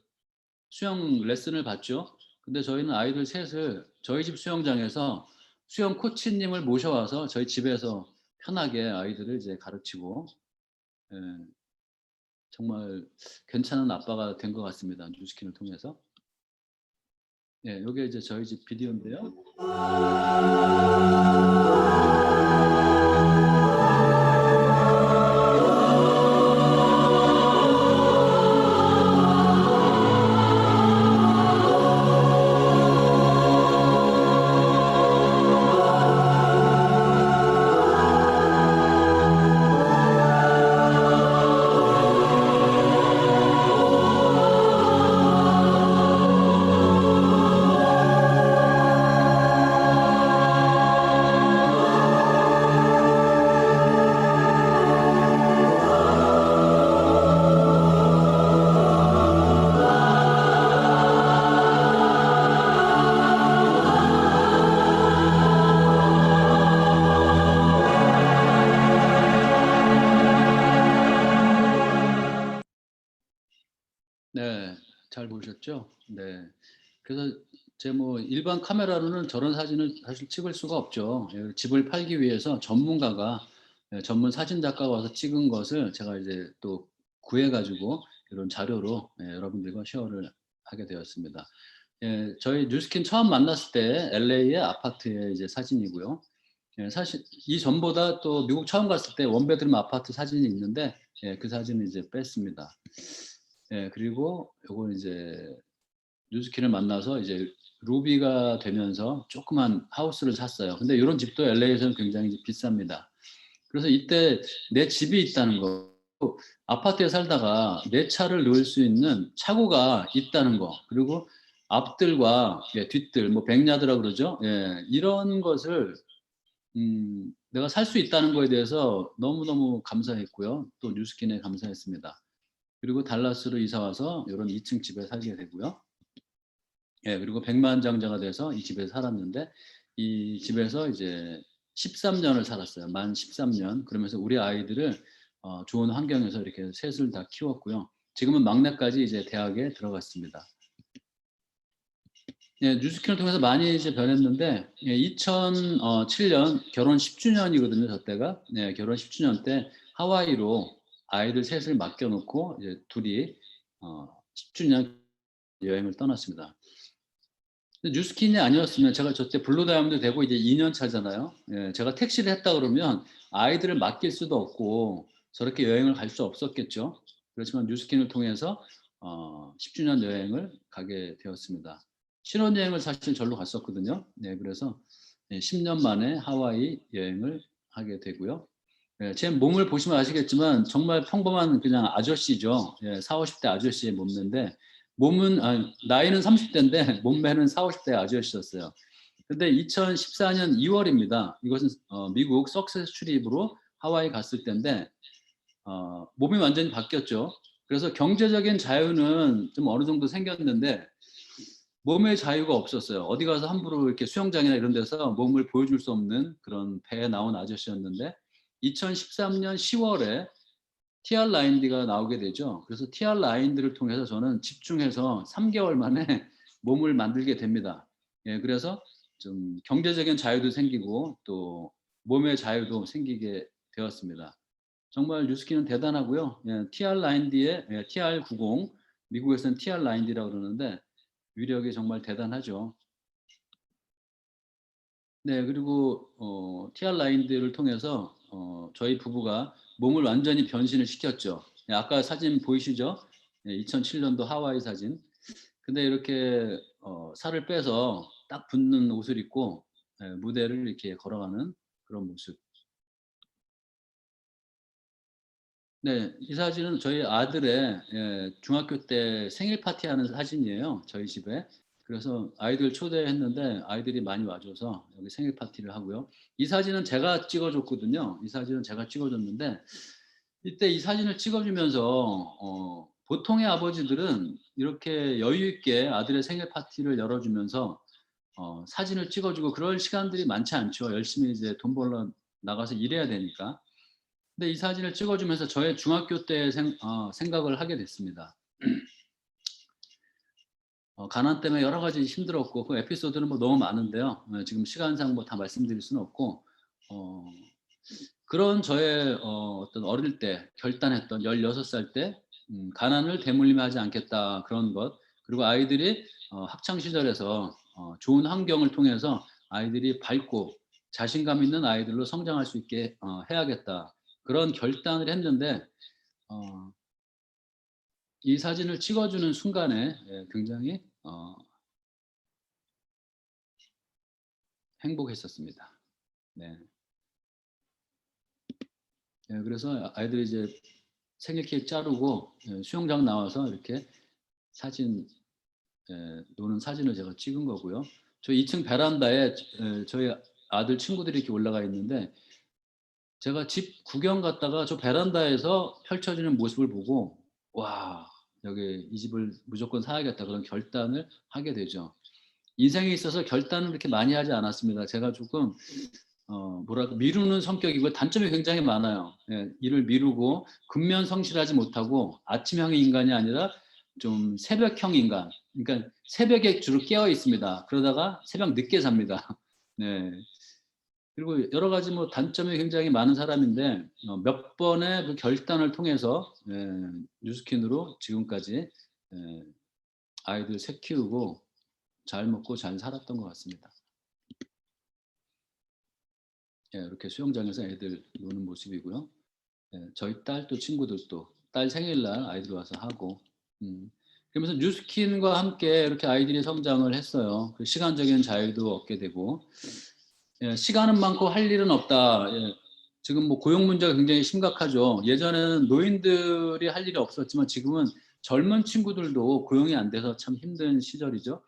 수영 레슨을 받죠. 근데 저희는 아이들 셋을 저희 집 수영장에서 수영 코치님을 모셔와서 저희 집에서 편하게 아이들을 이제 가르치고 예, 정말 괜찮은 아빠가 된 것 같습니다. 뉴스킨을 통해서. 이게 이제 저희 집 비디오인데요. 네. 잘 보셨죠? 네. 그래서 제 뭐 일반 카메라로는 저런 사진을 사실 찍을 수가 없죠. 예, 집을 팔기 위해서 전문가가, 예, 전문 사진 작가가 와서 찍은 것을 제가 이제 또 구해 가지고 이런 자료로, 예, 여러분들과 쉐어를 하게 되었습니다. 예, 저희 뉴스킨 처음 만났을 때 LA의 아파트의 이제 사진이고요. 예, 사실 이전보다 또 미국 처음 갔을 때 원베드룸 아파트 사진이 있는데, 예, 그 사진을 이제 뺐습니다. 예, 그리고 요건 이제 뉴스킨을 만나서 이제 루비가 되면서 조그만 하우스를 샀어요. 근데 요런 집도 LA에서는 굉장히 이제 비쌉니다. 그래서 이때 내 집이 있다는 거, 아파트에 살다가 내 차를 넣을 수 있는 차고가 있다는 거, 그리고 앞들과, 예, 뒷들, 뭐 백야드라고 그러죠. 예, 이런 것을 내가 살 수 있다는 거에 대해서 너무너무 감사했고요. 또 뉴스킨에 감사했습니다. 그리고 달라스로 이사 와서 요런 2층 집에 살게 되고요. 예, 그리고 백만장자가 돼서 이 집에 살았는데, 이 집에서 이제 13 년을 살았어요. 만 13 년. 그러면서 우리 아이들을 좋은 환경에서 이렇게 셋을 다 키웠고요. 지금은 막내까지 이제 대학에 들어갔습니다. 예, 뉴스킨을 통해서 많이 이제 변했는데, 예, 2007년 결혼 10 주년이거든요, 저 때가. 네, 결혼 10 주년 때 하와이로 아이들 셋을 맡겨 놓고 이제 둘이 10 주년 여행을 떠났습니다. 뉴스킨이 아니었으면 제가 저때 블루 다이아몬드 되고 이제 2년 차잖아요. 예, 제가 택시를 했다 그러면 아이들을 맡길 수도 없고 저렇게 여행을 갈 수 없었겠죠. 그렇지만 뉴스킨을 통해서 10 주년 여행을 가게 되었습니다. 신혼여행을 사실 절로 갔었거든요. 네, 그래서 예, 10년 만에 하와이 여행을 하게 되고요. 예, 제 몸을 보시면 아시겠지만 정말 평범한 그냥 아저씨죠. 예, 40-50대 아저씨의 몸매인데, 몸은 나이는 30 대인데 몸매는 40-50대 아저씨였어요. 근데 2014년 2 월입니다. 이것은 미국 석세스 트립으로 하와이 갔을 때인데 몸이 완전히 바뀌었죠. 그래서 경제적인 자유는 좀 어느 정도 생겼는데 몸의 자유가 없었어요. 어디 가서 함부로 이렇게 수영장이나 이런 데서 몸을 보여줄 수 없는 그런 배에 나온 아저씨였는데, 2013년 10월에 TR 라인디가 나오게 되죠. 그래서 TR 라인디를 통해서 저는 집중해서 3개월 만에 몸을 만들게 됩니다. 예, 그래서 좀 경제적인 자유도 생기고 또 몸의 자유도 생기게 되었습니다. 정말 뉴스키는 대단하고요. 예, TR 라인디의, 예, TR90, 미국에서는 TR 라인디라고 그러는데 위력이 정말 대단하죠. 네, 그리고 TR 라인들을 통해서 저희 부부가 몸을 완전히 변신을 시켰죠. 예, 아까 사진 보이시죠? 예, 2007 년도 하와이 사진. 근데 이렇게 살을 빼서 딱 붙는 옷을 입고, 예, 무대를 이렇게 걸어가는 그런 모습. 네. 이 사진은 저희 아들의, 예, 중학교 때 생일 파티하는 사진이에요, 저희 집에. 그래서 아이들 초대했는데 아이들이 많이 와 줘서 여기 생일 파티를 하고요. 이 사진은 제가 찍어 줬거든요. 이 사진은 제가 찍어 줬는데, 이때 이 사진을 찍어 주면서 보통의 아버지들은 이렇게 여유 있게 아들의 생일 파티를 열어 주면서 사진을 찍어 주고 그럴 시간들이 많지 않죠. 열심히 이제 돈 벌러 나가서 일해야 되니까. 근데 이 사진을 찍어 주면서 저의 중학교 때의 생각을 하게 됐습니다. 가난 때문에 여러 가지 힘들었고 그 에피소드는 뭐 너무 많은데요. 지금 시간상 뭐 다 말씀드릴 수는 없고, 어 그런 저의 어떤 어릴 때 결단했던 16살 때, '가난을 대물림하지 않겠다.' 그런 것, 그리고 아이들이 학창 시절에서 좋은 환경을 통해서 아이들이 밝고 자신감 있는 아이들로 성장할 수 있게 해야겠다. 그런 결단을 했는데, 어 이 사진을 찍어 주는 순간에, 예, 굉장히 행복했었습니다. 네. 예, 그래서 아이들이 이제 생일 케이크 자르고, 예, 수영장 나와서 이렇게 사진, 예, 노는 사진을 제가 찍은 거고요. 저 2층 베란다에 저희 아들 친구들이 이렇게 올라가 있는데, 제가 집 구경 갔다가 저 베란다에서 펼쳐지는 모습을 보고 '와, 여기 이 집을 무조건 사야겠다.' 그런 결단을 하게 되죠. 인생에 있어서 결단을 그렇게 많이 하지 않았습니다. 제가 조금 뭐랄까 미루는 성격이고 단점이 굉장히 많아요. 예, 일을 미루고 근면성실하지 못하고 아침형의 인간이 아니라 좀 새벽형 인간. 그러니까 새벽에 주로 깨어 있습니다. 그러다가 새벽 늦게 잡니다. 네. 그리고 여러 가지 뭐 단점이 굉장히 많은 사람인데 몇 번의 그 결단을 통해서 뉴스킨으로 지금까지 아이들 셋 키우고 잘 먹고 잘 살았던 것 같습니다. 예, 이렇게 수영장에서 애들 노는 모습이고요. 예, 저희 딸 또 친구들도 딸 생일날 아이들 와서 하고 그러면서 뉴스킨과 함께 이렇게 아이들이 성장을 했어요. 그 시간적인 자유도 얻게 되고 예, 시간은 많고 할 일은 없다. 예, 지금 뭐 고용 문제가 굉장히 심각하죠. 예전에는 노인들이 할 일이 없었지만 지금은 젊은 친구들도 고용이 안 돼서 참 힘든 시절이죠.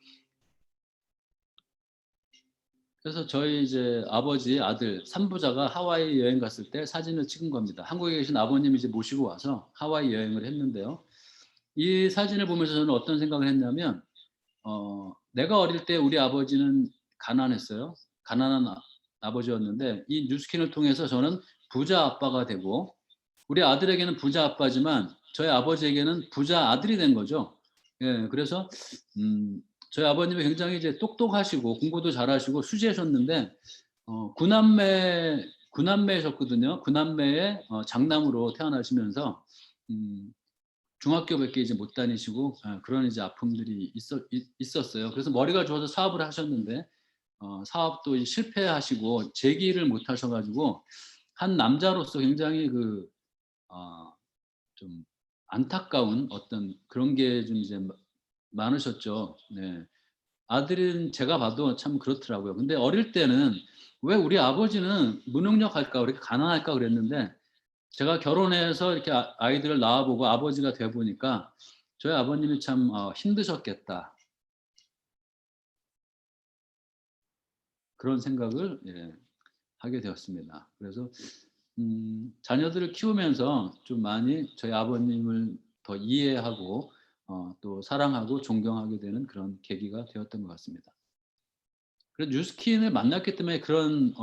그래서 저희 이제 아버지, 아들 3부자가 하와이 여행 갔을 때 사진을 찍은 겁니다. 한국에 계신 아버님 이제 모시고 와서 하와이 여행을 했는데요. 이 사진을 보면서 저는 어떤 생각을 했냐면, 내가 어릴 때 우리 아버지는 가난했어요. 가난한 아버지였는데 이 뉴스킨을 통해서 저는 부자 아빠가 되고 우리 아들에게는 부자 아빠지만 저희 아버지에게는 부자 아들이 된 거죠. 예, 그래서 저희 아버님이 굉장히 이제 똑똑하시고 공부도 잘하시고 수지하셨는데 구남매셨거든요. 구남매의 장남으로 태어나시면서 음, 중학교밖에 이제 못 다니시고 그런 이제 아픔들이 있었어요. 그래서 머리가 좋아서 사업을 하셨는데 사업도 실패하시고 재기를 못 하셔가지고 한 남자로서 굉장히 그 좀 안타까운 어떤 그런 게 좀 이제 많으셨죠. 네. 아들은 제가 봐도 참 그렇더라고요. 근데 어릴 때는 왜 우리 아버지는 무능력할까, 그렇게 가난할까 그랬는데 제가 결혼해서 이렇게 아이들을 낳아보고 아버지가 돼 보니까 저희 아버님이 참 힘드셨겠다 그런 생각을 하게 되었습니다. 그래서 자녀들을 키우면서 좀 많이 저희 아버님을 더 이해하고 또 사랑하고 존경하게 되는 그런 계기가 되었던 것 같습니다. 그래서 뉴스킨을 만났기 때문에 그런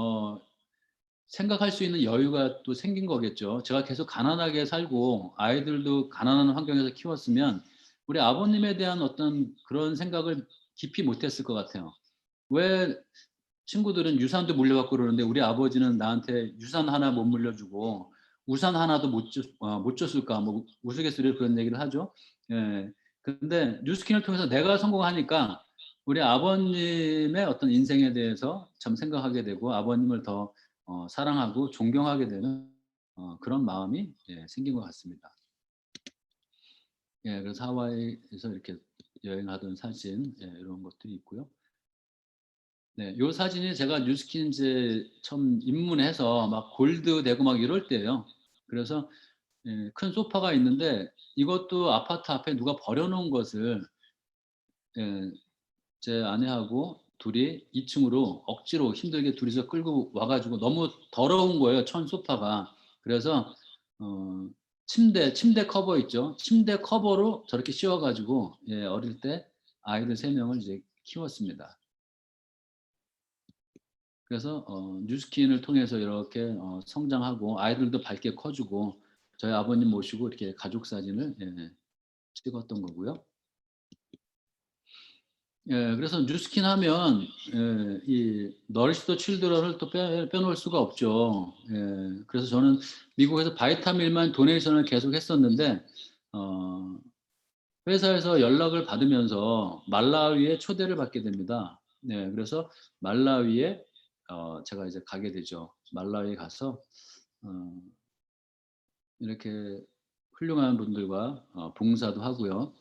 생각할 수 있는 여유가 또 생긴 거겠죠. 제가 계속 가난하게 살고 아이들도 가난한 환경에서 키웠으면 우리 아버님에 대한 어떤 그런 생각을 깊이 못했을 것 같아요. 왜 친구들은 유산도 물려받고 그러는데 우리 아버지는 나한테 유산 하나 못 물려주고 우산 하나도 못 줬을까? 뭐 우스갯소리로 그런 얘기를 하죠. 예. 근데 뉴스킨을 통해서 내가 성공하니까 우리 아버님의 어떤 인생에 대해서 참 생각하게 되고 아버님을 더 사랑하고 존경하게 되는 그런 마음이 생긴 것 같습니다. 예, 그래서 하와이에서 이렇게 여행하던 사진 이런 것들이 있고요. 네, 요 사진이 제가 뉴스킨 이제 처음 입문해서 막 골드 되고 막 이럴 때예요. 그래서 큰 소파가 있는데 이것도 아파트 앞에 누가 버려놓은 것을 예, 제 아내하고 둘이 2층으로 억지로 힘들게 둘이서 끌고 와가지고 너무 더러운 거예요, 천 소파가. 그래서 어, 침대 커버 있죠. 침대 커버로 저렇게 씌워가지고 어릴 때 아이들 3명을 이제 키웠습니다. 그래서 뉴스킨을 통해서 이렇게 성장하고 아이들도 밝게 커주고 저희 아버님 모시고 이렇게 가족 사진을 찍었던 거고요. 예, 그래서 뉴스킨 하면 이 너리시 더 칠드런을 또 빼놓을 수가 없죠. 예, 그래서 저는 미국에서 바이타밀만 도네이션을 계속 했었는데 회사에서 연락을 받으면서 말라위에 초대를 받게 됩니다. 네, 그래서 말라위에 제가 이제 가게 되죠. 말라위에 가서 어, 이렇게 훌륭한 분들과 봉사도 하고요.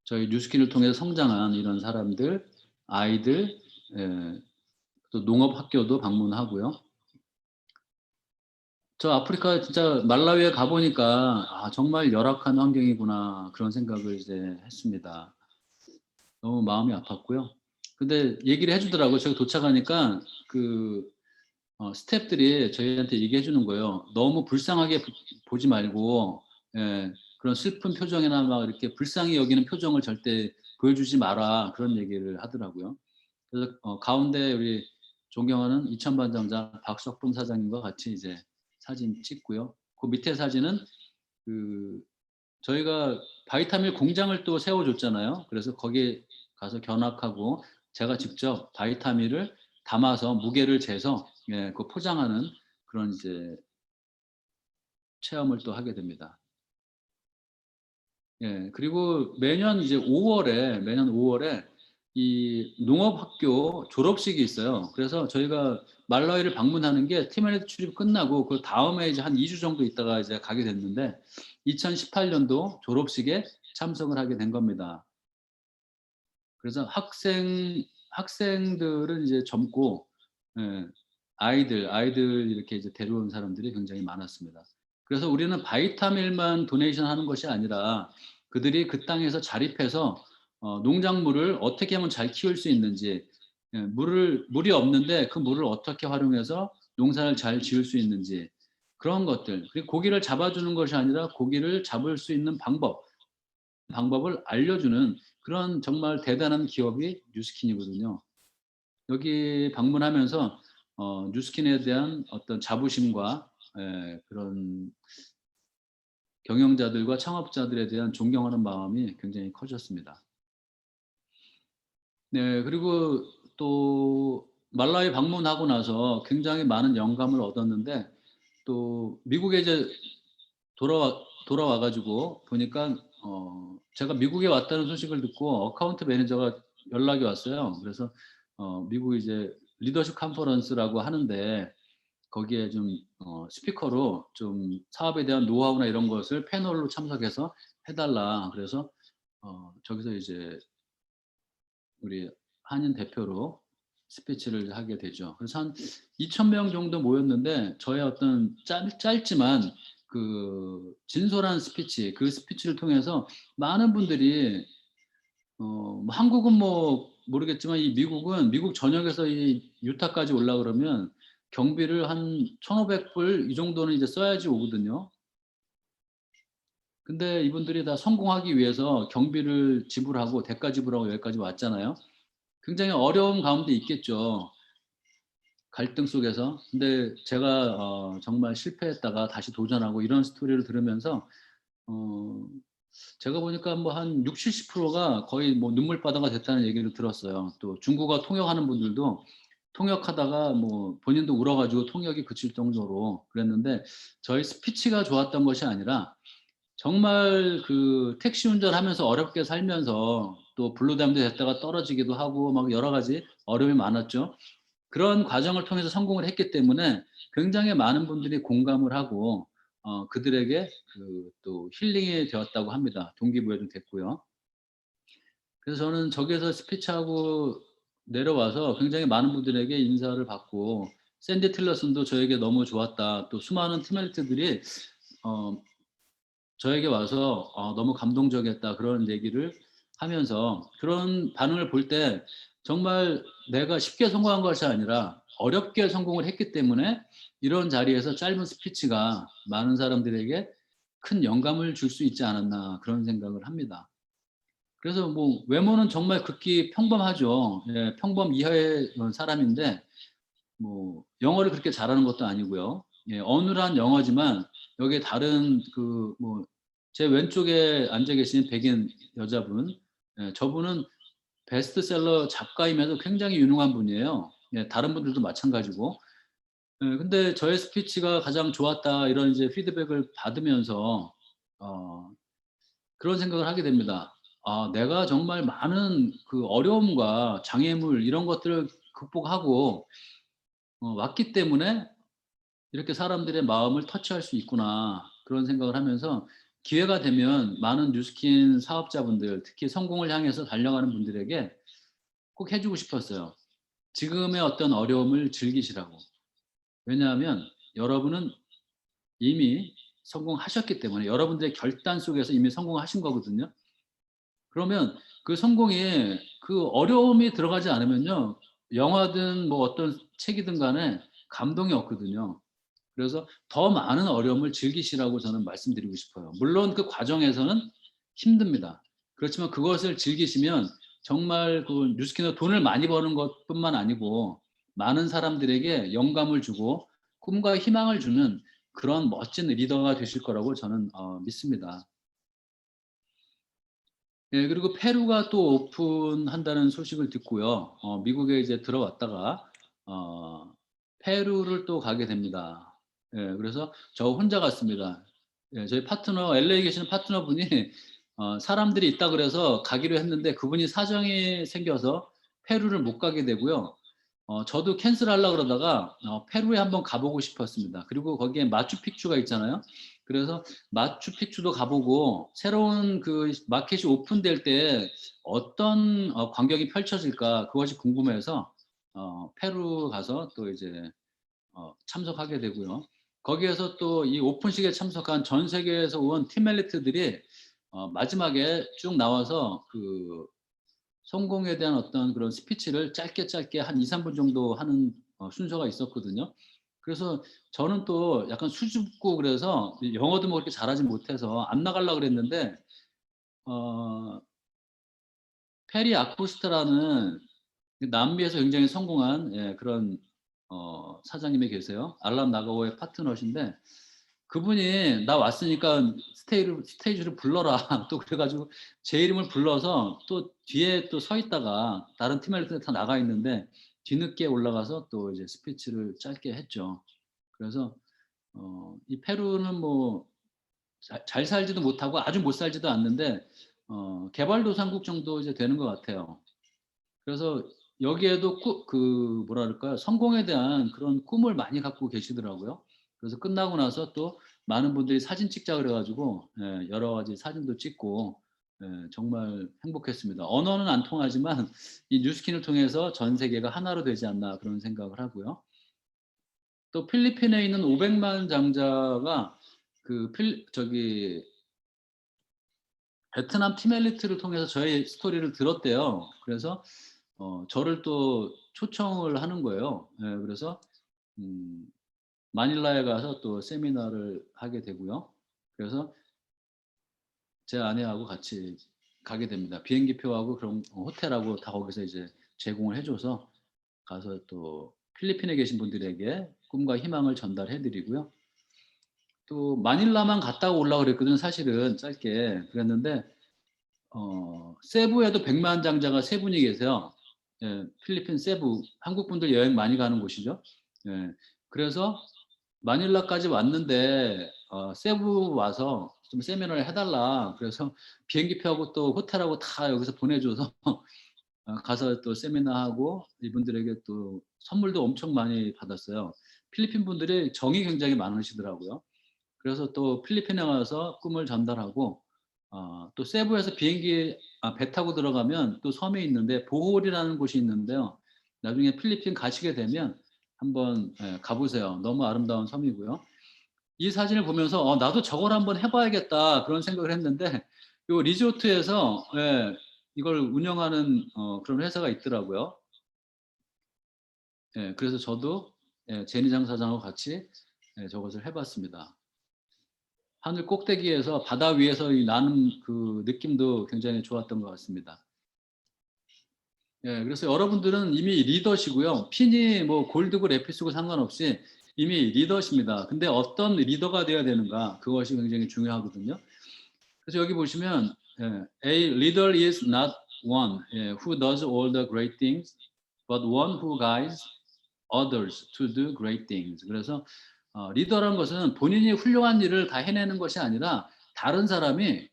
저희 뉴스킨을 통해서 성장한 이런 사람들, 아이들, 또 농업학교도 방문하고요. 저 아프리카 진짜 말라위에 가보니까 정말 열악한 환경이구나 그런 생각을 이제 했습니다. 너무 마음이 아팠고요. 근데 얘기를 해주더라고요. 제가 도착하니까 그 스태프들이 저희한테 얘기해 주는 거예요. 너무 불쌍하게 보지 말고 그런 슬픈 표정이나 막 이렇게 불쌍히 여기는 표정을 절대 보여주지 마라 그런 얘기를 하더라고요. 그래서 가운데 우리 존경하는 이천반장자 박석봉 사장님과 같이 이제 사진 찍고요. 그 밑에 사진은 그 저희가 바이타밀 공장을 또 세워줬잖아요. 그래서 거기에 가서 견학하고 제가 직접 바이타밀을 담아서 무게를 재서 예, 그 포장하는 그런 이제 체험을 또 하게 됩니다. 예. 그리고 매년 5 월에 이 농업학교 졸업식이 있어요. 그래서 저희가 말라위를 방문하는 게 티모네트 출입 끝나고 그다음에 이제 한 2주 정도 있다가 이제 가게 됐는데 2018 년도 졸업식에 참석을 하게 된 겁니다. 그래서 학생들은 이제 젊고 예 아이들 이렇게 이제 데려온 사람들이 굉장히 많았습니다. 그래서 우리는 바이타밀만 도네이션 하는 것이 아니라 그들이 그 땅에서 자립해서 농작물을 어떻게 하면 잘 키울 수 있는지 예 물이 없는데 그 물을 어떻게 활용해서 농사를 잘 지을 수 있는지 그런 것들 그리고 고기를 잡아 주는 것이 아니라 고기를 잡을 수 있는 방법을 알려주는 그런 정말 대단한 기업이 뉴스킨이거든요. 여기 방문하면서 뉴스킨에 대한 어떤 자부심과 그런 경영자들과 창업자들에 대한 존경하는 마음이 굉장히 커졌습니다. 네. 그리고 또 말라위 방문하고 나서 굉장히 많은 영감을 얻었는데 또 미국에 이제 돌아와 가지고 보니까 제가 미국에 왔다는 소식을 듣고 어카운트 매니저가 연락이 왔어요. 그래서 미국 이제 리더십 컨퍼런스라고 하는데 거기에 좀 스피커로 좀 사업에 대한 노하우나 이런 것을 패널로 참석해서 해 달라. 그래서 저기서 이제 우리 한인 대표로 스피치를 하게 되죠. 그래서 한 2천 명 정도 모였는데 저의 어떤 짧지만 그 진솔한 스피치, 그 스피치를 통해서 많은 분들이 뭐 한국은 뭐 모르겠지만 이 미국 전역에서 이 유타까지 올라 그러면 경비를 한 1,500불 이 정도는 이제 써야지 오거든요. 근데 이분들이 다 성공하기 위해서 경비를 지불하고 대가 지불하고 여기까지 왔잖아요. 굉장히 어려움 가운데 있겠죠. 갈등 속에서. 근데 제가 정말 실패했다가 다시 도전하고 이런 스토리를 들으면서 어 제가 보니까 뭐 한 60-70%가 거의 뭐 눈물바다가 됐다는 얘기를 들었어요. 또 중국어 통역하는 분들도 통역하다가 뭐 본인도 울어 가지고 통역이 그칠 정도로 그랬는데 저희 스피치가 좋았던 것이 아니라 정말 그 택시 운전하면서 어렵게 살면서 또 블루담도 됐다가 떨어지기도 하고 막 여러 가지 어려움이 많았죠. 그런 과정을 통해서 성공을 했기 때문에 굉장히 많은 분들이 공감을 하고 그들에게 그 또 힐링이 되었다고 합니다. 동기부여도 됐고요. 그래서 저는 저기에서 스피치하고 내려와서 굉장히 많은 분들에게 인사를 받고 샌디 틸러슨도 저에게 "너무 좋았다." 또 수많은 티멜리트들이 어 저에게 와서 "너무 감동적이었다." 그런 얘기를 하면서 그런 반응을 볼 때 정말 내가 쉽게 성공한 것이 아니라 어렵게 성공을 했기 때문에 이런 자리에서 짧은 스피치가 많은 사람들에게 큰 영감을 줄 수 있지 않았나 그런 생각을 합니다. 그래서 뭐 외모는 정말 극히 평범하죠. 예 평범 이하의 사람인데 뭐 영어를 그렇게 잘하는 것도 아니고요. 예 어눌한 영어지만 여기에 다른 그 뭐 제 왼쪽에 앉아 계신 백인 여자분 저분은 베스트셀러 작가이면서 굉장히 유능한 분이에요. 예 다른 분들도 마찬가지고. 예 근데 저의 스피치가 가장 좋았다 이런 이제 피드백을 받으면서 어 그런 생각을 하게 됩니다. '아 내가 정말 많은 그 어려움과 장애물 이런 것들을 극복하고 왔기 때문에 이렇게 사람들의 마음을 터치할 수 있구나.' 그런 생각을 하면서 기회가 되면 많은 뉴스킨 사업자분들 특히 성공을 향해서 달려가는 분들에게 꼭 해 주고 싶었어요. 지금의 어떤 어려움을 즐기시라고. 왜냐하면 여러분은 이미 성공하셨기 때문에 여러분들의 결단 속에서 이미 성공하신 거거든요. 그러면 그 성공에 그 어려움이 들어가지 않으면요. 영화든 뭐 어떤 책이든 간에 감동이 없거든요. 그래서 더 많은 어려움을 즐기시라고 저는 말씀드리고 싶어요. 물론 그 과정에서는 힘듭니다. 그렇지만 그것을 즐기시면 정말 그 뉴스키너 돈을 많이 버는 것뿐만 아니고 많은 사람들에게 영감을 주고 꿈과 희망을 주는 그런 멋진 리더가 되실 거라고 저는 믿습니다. 예, 그리고 페루가 또 오픈한다는 소식을 듣고요. 미국에 이제 들어왔다가 어, 페루를 또 가게 됩니다. 예, 그래서 저 혼자 갔습니다. 예, 저희 파트너 LA 계시는 파트너분이 사람들이 있다 그래서 가기로 했는데 그분이 사정이 생겨서 페루를 못 가게 되고요. 저도 캔슬하려고 그러다가 페루에 한번 가보고 싶었습니다. 그리고 거기에 마추픽추가 있잖아요. 그래서 마추픽추도 가보고 새로운 그 마켓이 오픈될 때 어떤 광경이 펼쳐질까 그것이 궁금해서 페루 가서 또 이제 참석하게 되고요. 거기에서 또 이 오픈식에 참석한 전 세계에서 온 팀 엘리트들이 마지막에 쭉 나와서 그 성공에 대한 어떤 그런 스피치를 짧게 짧게 한 2-3분 정도 하는 순서가 있었거든요. 그래서 저는 또 약간 수줍고 그래서 영어도 뭐 그렇게 잘하지 못해서 안 나가려고 그랬는데 어 페리 아쿠스타라는 그 남미에서 굉장히 성공한 예 그런 사장님이 계세요. 알람 나가오의 파트너신데 그분이 "나 왔으니까 스테이지로 불러라." 또 그래 가지고 제 이름을 불러서 또 뒤에 또 서 있다가 다른 팀 멜트가 다 나가 있는데 뒤늦게 올라가서 또 이제 스피치를 짧게 했죠. 그래서 이 페루는 뭐 잘 살지도 못하고 아주 못 살지도 않는데 개발도상국 정도 이제 되는 것 같아요. 그래서 여기에도 뭐라 그럴까요? 성공에 대한 그런 꿈을 많이 갖고 계시더라고요. 그래서 끝나고 나서 또 많은 분들이 사진 찍자 그래 가지고 예 여러 가지 사진도 찍고 예 정말 행복했습니다. 언어는 안 통하지만 이 뉴스킨을 통해서 전 세계가 하나로 되지 않나 그런 생각을 하고요. 또 필리핀에 있는 500만 장자가 그 필 저기 베트남 팀 엘리트를 통해서 저의 스토리를 들었대요. 그래서 저를 또 초청을 하는 거예요. 예 그래서 음 마닐라에 가서 또 세미나를 하게 되고요. 그래서 제 아내하고 같이 가게 됩니다. 비행기표하고 그런 호텔하고 다 거기서 이제 제공을 해 줘서 가서 또 필리핀에 계신 분들에게 꿈과 희망을 전달해 드리고요. 또 마닐라만 갔다 오려고 그랬거든요 사실은 짧게. 그랬는데 세부에도 백만장자가 세 분이 계세요. 예. 필리핀 세부. 한국 분들 여행 많이 가는 곳이죠. 예. 그래서 마닐라까지 왔는데 세부 와서 좀 세미나를 해 달라. 그래서 비행기표하고 또 호텔하고 다 여기서 보내 줘서 가서 또 세미나하고 이분들에게 또 선물도 엄청 많이 받았어요. 필리핀 분들이 정이 굉장히 많으시더라고요. 그래서 또 필리핀에 와서 꿈을 전달하고 또 세부에서 배 타고 들어가면 또 섬이 있는데 보홀이라는 곳이 있는데요. 나중에 필리핀 가시게 되면 한번 예 가 보세요. 너무 아름다운 섬이고요. 이 사진을 보면서 '나도 저걸 한번 해 봐야겠다.' 그런 생각을 했는데 요 리조트에서 예 이걸 운영하는 그런 회사가 있더라고요. 예 그래서 저도 예 제니장 사장하고 같이 예 저것을 해 봤습니다. 하늘 꼭대기에서 바다 위에서 이 나는 그 느낌도 굉장히 좋았던 것 같습니다. 예. 그래서 여러분들은 이미 리더시고요. 핀이 뭐 골드고 레피스고 상관없이 이미 리더십니다. 근데 어떤 리더가 되어야 되는가 그것이 굉장히 중요하거든요. 그래서 여기 보시면 예 "A leader is not one 예 who does all the great things but one who guides others to do great things." 그래서 리더라는 것은 본인이 훌륭한 일을 다 해내는 것이 아니라 다른 사람이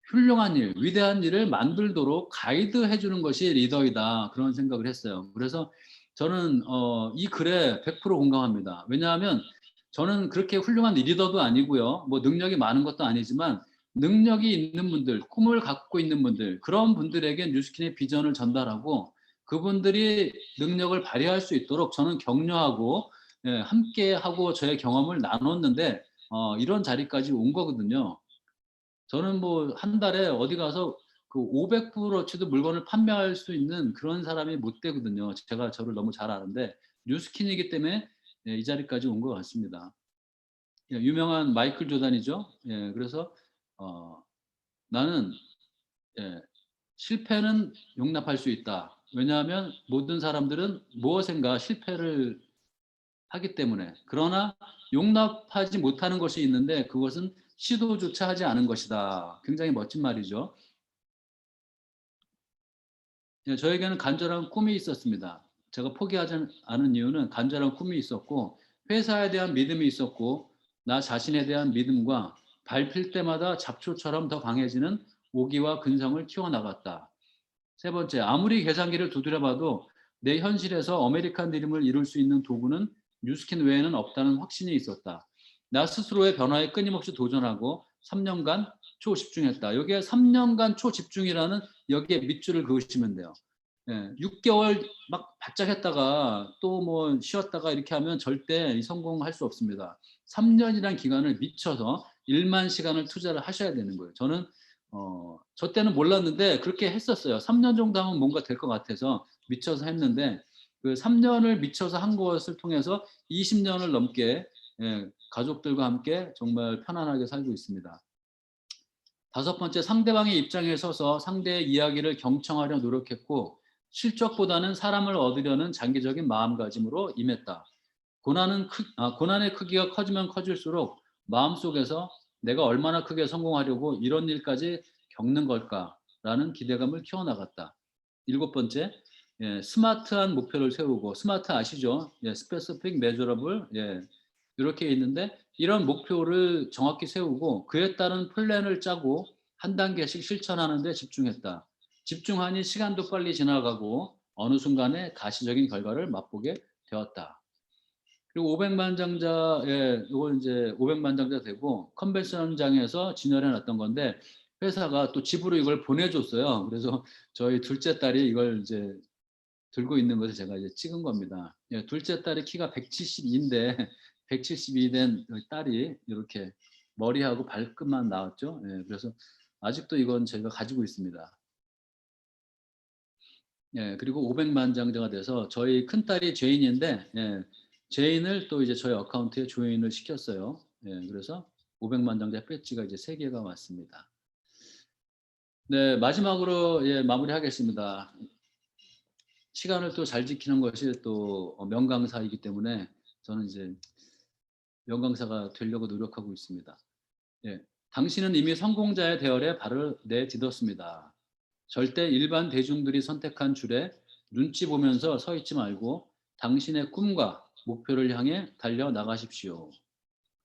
훌륭한 일, 위대한 일을 만들도록 가이드해 주는 것이 리더이다. 그런 생각을 했어요. 그래서 저는 이 글에 100% 공감합니다. 왜냐하면 저는 그렇게 훌륭한 리더도 아니고요. 뭐 능력이 많은 것도 아니지만 능력이 있는 분들, 꿈을 갖고 있는 분들, 그런 분들에게 뉴스킨의 비전을 전달하고 그분들이 능력을 발휘할 수 있도록 저는 격려하고 예 함께하고 저의 경험을 나눴는데 이런 자리까지 온 거거든요. 저는 뭐 한 달에 어디 가서 그 500불어치도 물건을 판매할 수 있는 그런 사람이 못 되거든요. 제가 저를 너무 잘 아는데 뉴스킨이기 때문에 예 이 자리까지 온 것 같습니다. 예 유명한 마이클 조단이죠. 예 그래서 어 "나는 예 실패는 용납할 수 있다. 왜냐하면 모든 사람들은 무엇인가 실패를 하기 때문에. 그러나 용납하지 못하는 것이 있는데 그것은 시도조차 하지 않은 것이다." 굉장히 멋진 말이죠. 예, 저에게는 간절한 꿈이 있었습니다. 제가 포기하지 않은 이유는 간절한 꿈이 있었고 회사에 대한 믿음이 있었고 나 자신에 대한 믿음과 밟힐 때마다 잡초처럼 더 강해지는 오기와 근성을 키워나갔다. 세 번째, 아무리 계산기를 두드려봐도 내 현실에서 아메리칸 드림을 이룰 수 있는 도구는 뉴스킨 외에는 없다는 확신이 있었다. 나 스스로의 변화에 끊임없이 도전하고 3년간 초집중했다. 여기에 3년간 초집중이라는 여기에 밑줄을 그으시면 돼요. 예, 6개월 막 바짝 했다가 또 뭐 쉬었다가 이렇게 하면 절대 성공할 수 없습니다. 3년이란 기간을 미쳐서 1만 시간을 투자를 하셔야 되는 거예요. 저는 저 때는 몰랐는데 그렇게 했었어요. 3년 정도 하면 뭔가 될 것 같아서 미쳐서 했는데 그 3년을 미쳐서 한 것을 통해서 20년을 넘게 예, 가족들과 함께 정말 편안하게 살고 있습니다. 다섯 번째, 상대방의 입장에 서서 상대의 이야기를 경청하려 노력했고 실적보다는 사람을 얻으려는 장기적인 마음가짐으로 임했다. 고난의 크기가 커지면 커질수록 마음속에서 내가 얼마나 크게 성공하려고 이런 일까지 겪는 걸까라는 기대감을 키워나갔다. 일곱 번째, 예, 스마트한 목표를 세우고, 스마트 아시죠? 예, specific, measurable, 예, 이렇게 있는데 이런 목표를 정확히 세우고 그에 따른 플랜을 짜고 한 단계씩 실천하는 데 집중했다. 집중하니 시간도 빨리 지나가고 어느 순간에 가시적인 결과를 맛보게 되었다. 그리고 500만 장자에 이걸 이제 500만 장자 되고 컨벤션장에서 진열해 놨던 건데 회사가 또 집으로 이걸 보내줬어요. 그래서 저희 둘째 딸이 이걸 이제 들고 있는 것을 제가 이제 찍은 겁니다. 예, 둘째 딸이 키가 172인데 172 된 딸이 이렇게 머리하고 발끝만 나왔죠. 예, 그래서 아직도 이건 제가 가지고 있습니다. 예, 그리고 500만 장자가 돼서 저희 큰 딸이 죄인인데 예, 죄인을 또 이제 저희 어카운트에 조인을 시켰어요. 예, 그래서 500만 장자 배지가 이제 3개가 왔습니다. 네, 마지막으로 예, 마무리하겠습니다. 시간을 또 잘 지키는 것이 또 명강사이기 때문에 저는 이제 명강사가 되려고 노력하고 있습니다. 예, 당신은 이미 성공자의 대열에 발을 내딛었습니다. 절대 일반 대중들이 선택한 줄에 눈치 보면서 서 있지 말고 당신의 꿈과 목표를 향해 달려 나가십시오.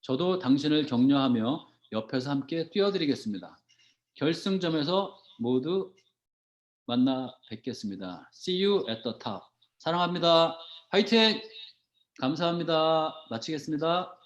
저도 당신을 격려하며 옆에서 함께 뛰어드리겠습니다. 결승점에서 모두 만나 뵙겠습니다. See you at the top. 사랑합니다. 화이팅! 감사합니다. 마치겠습니다.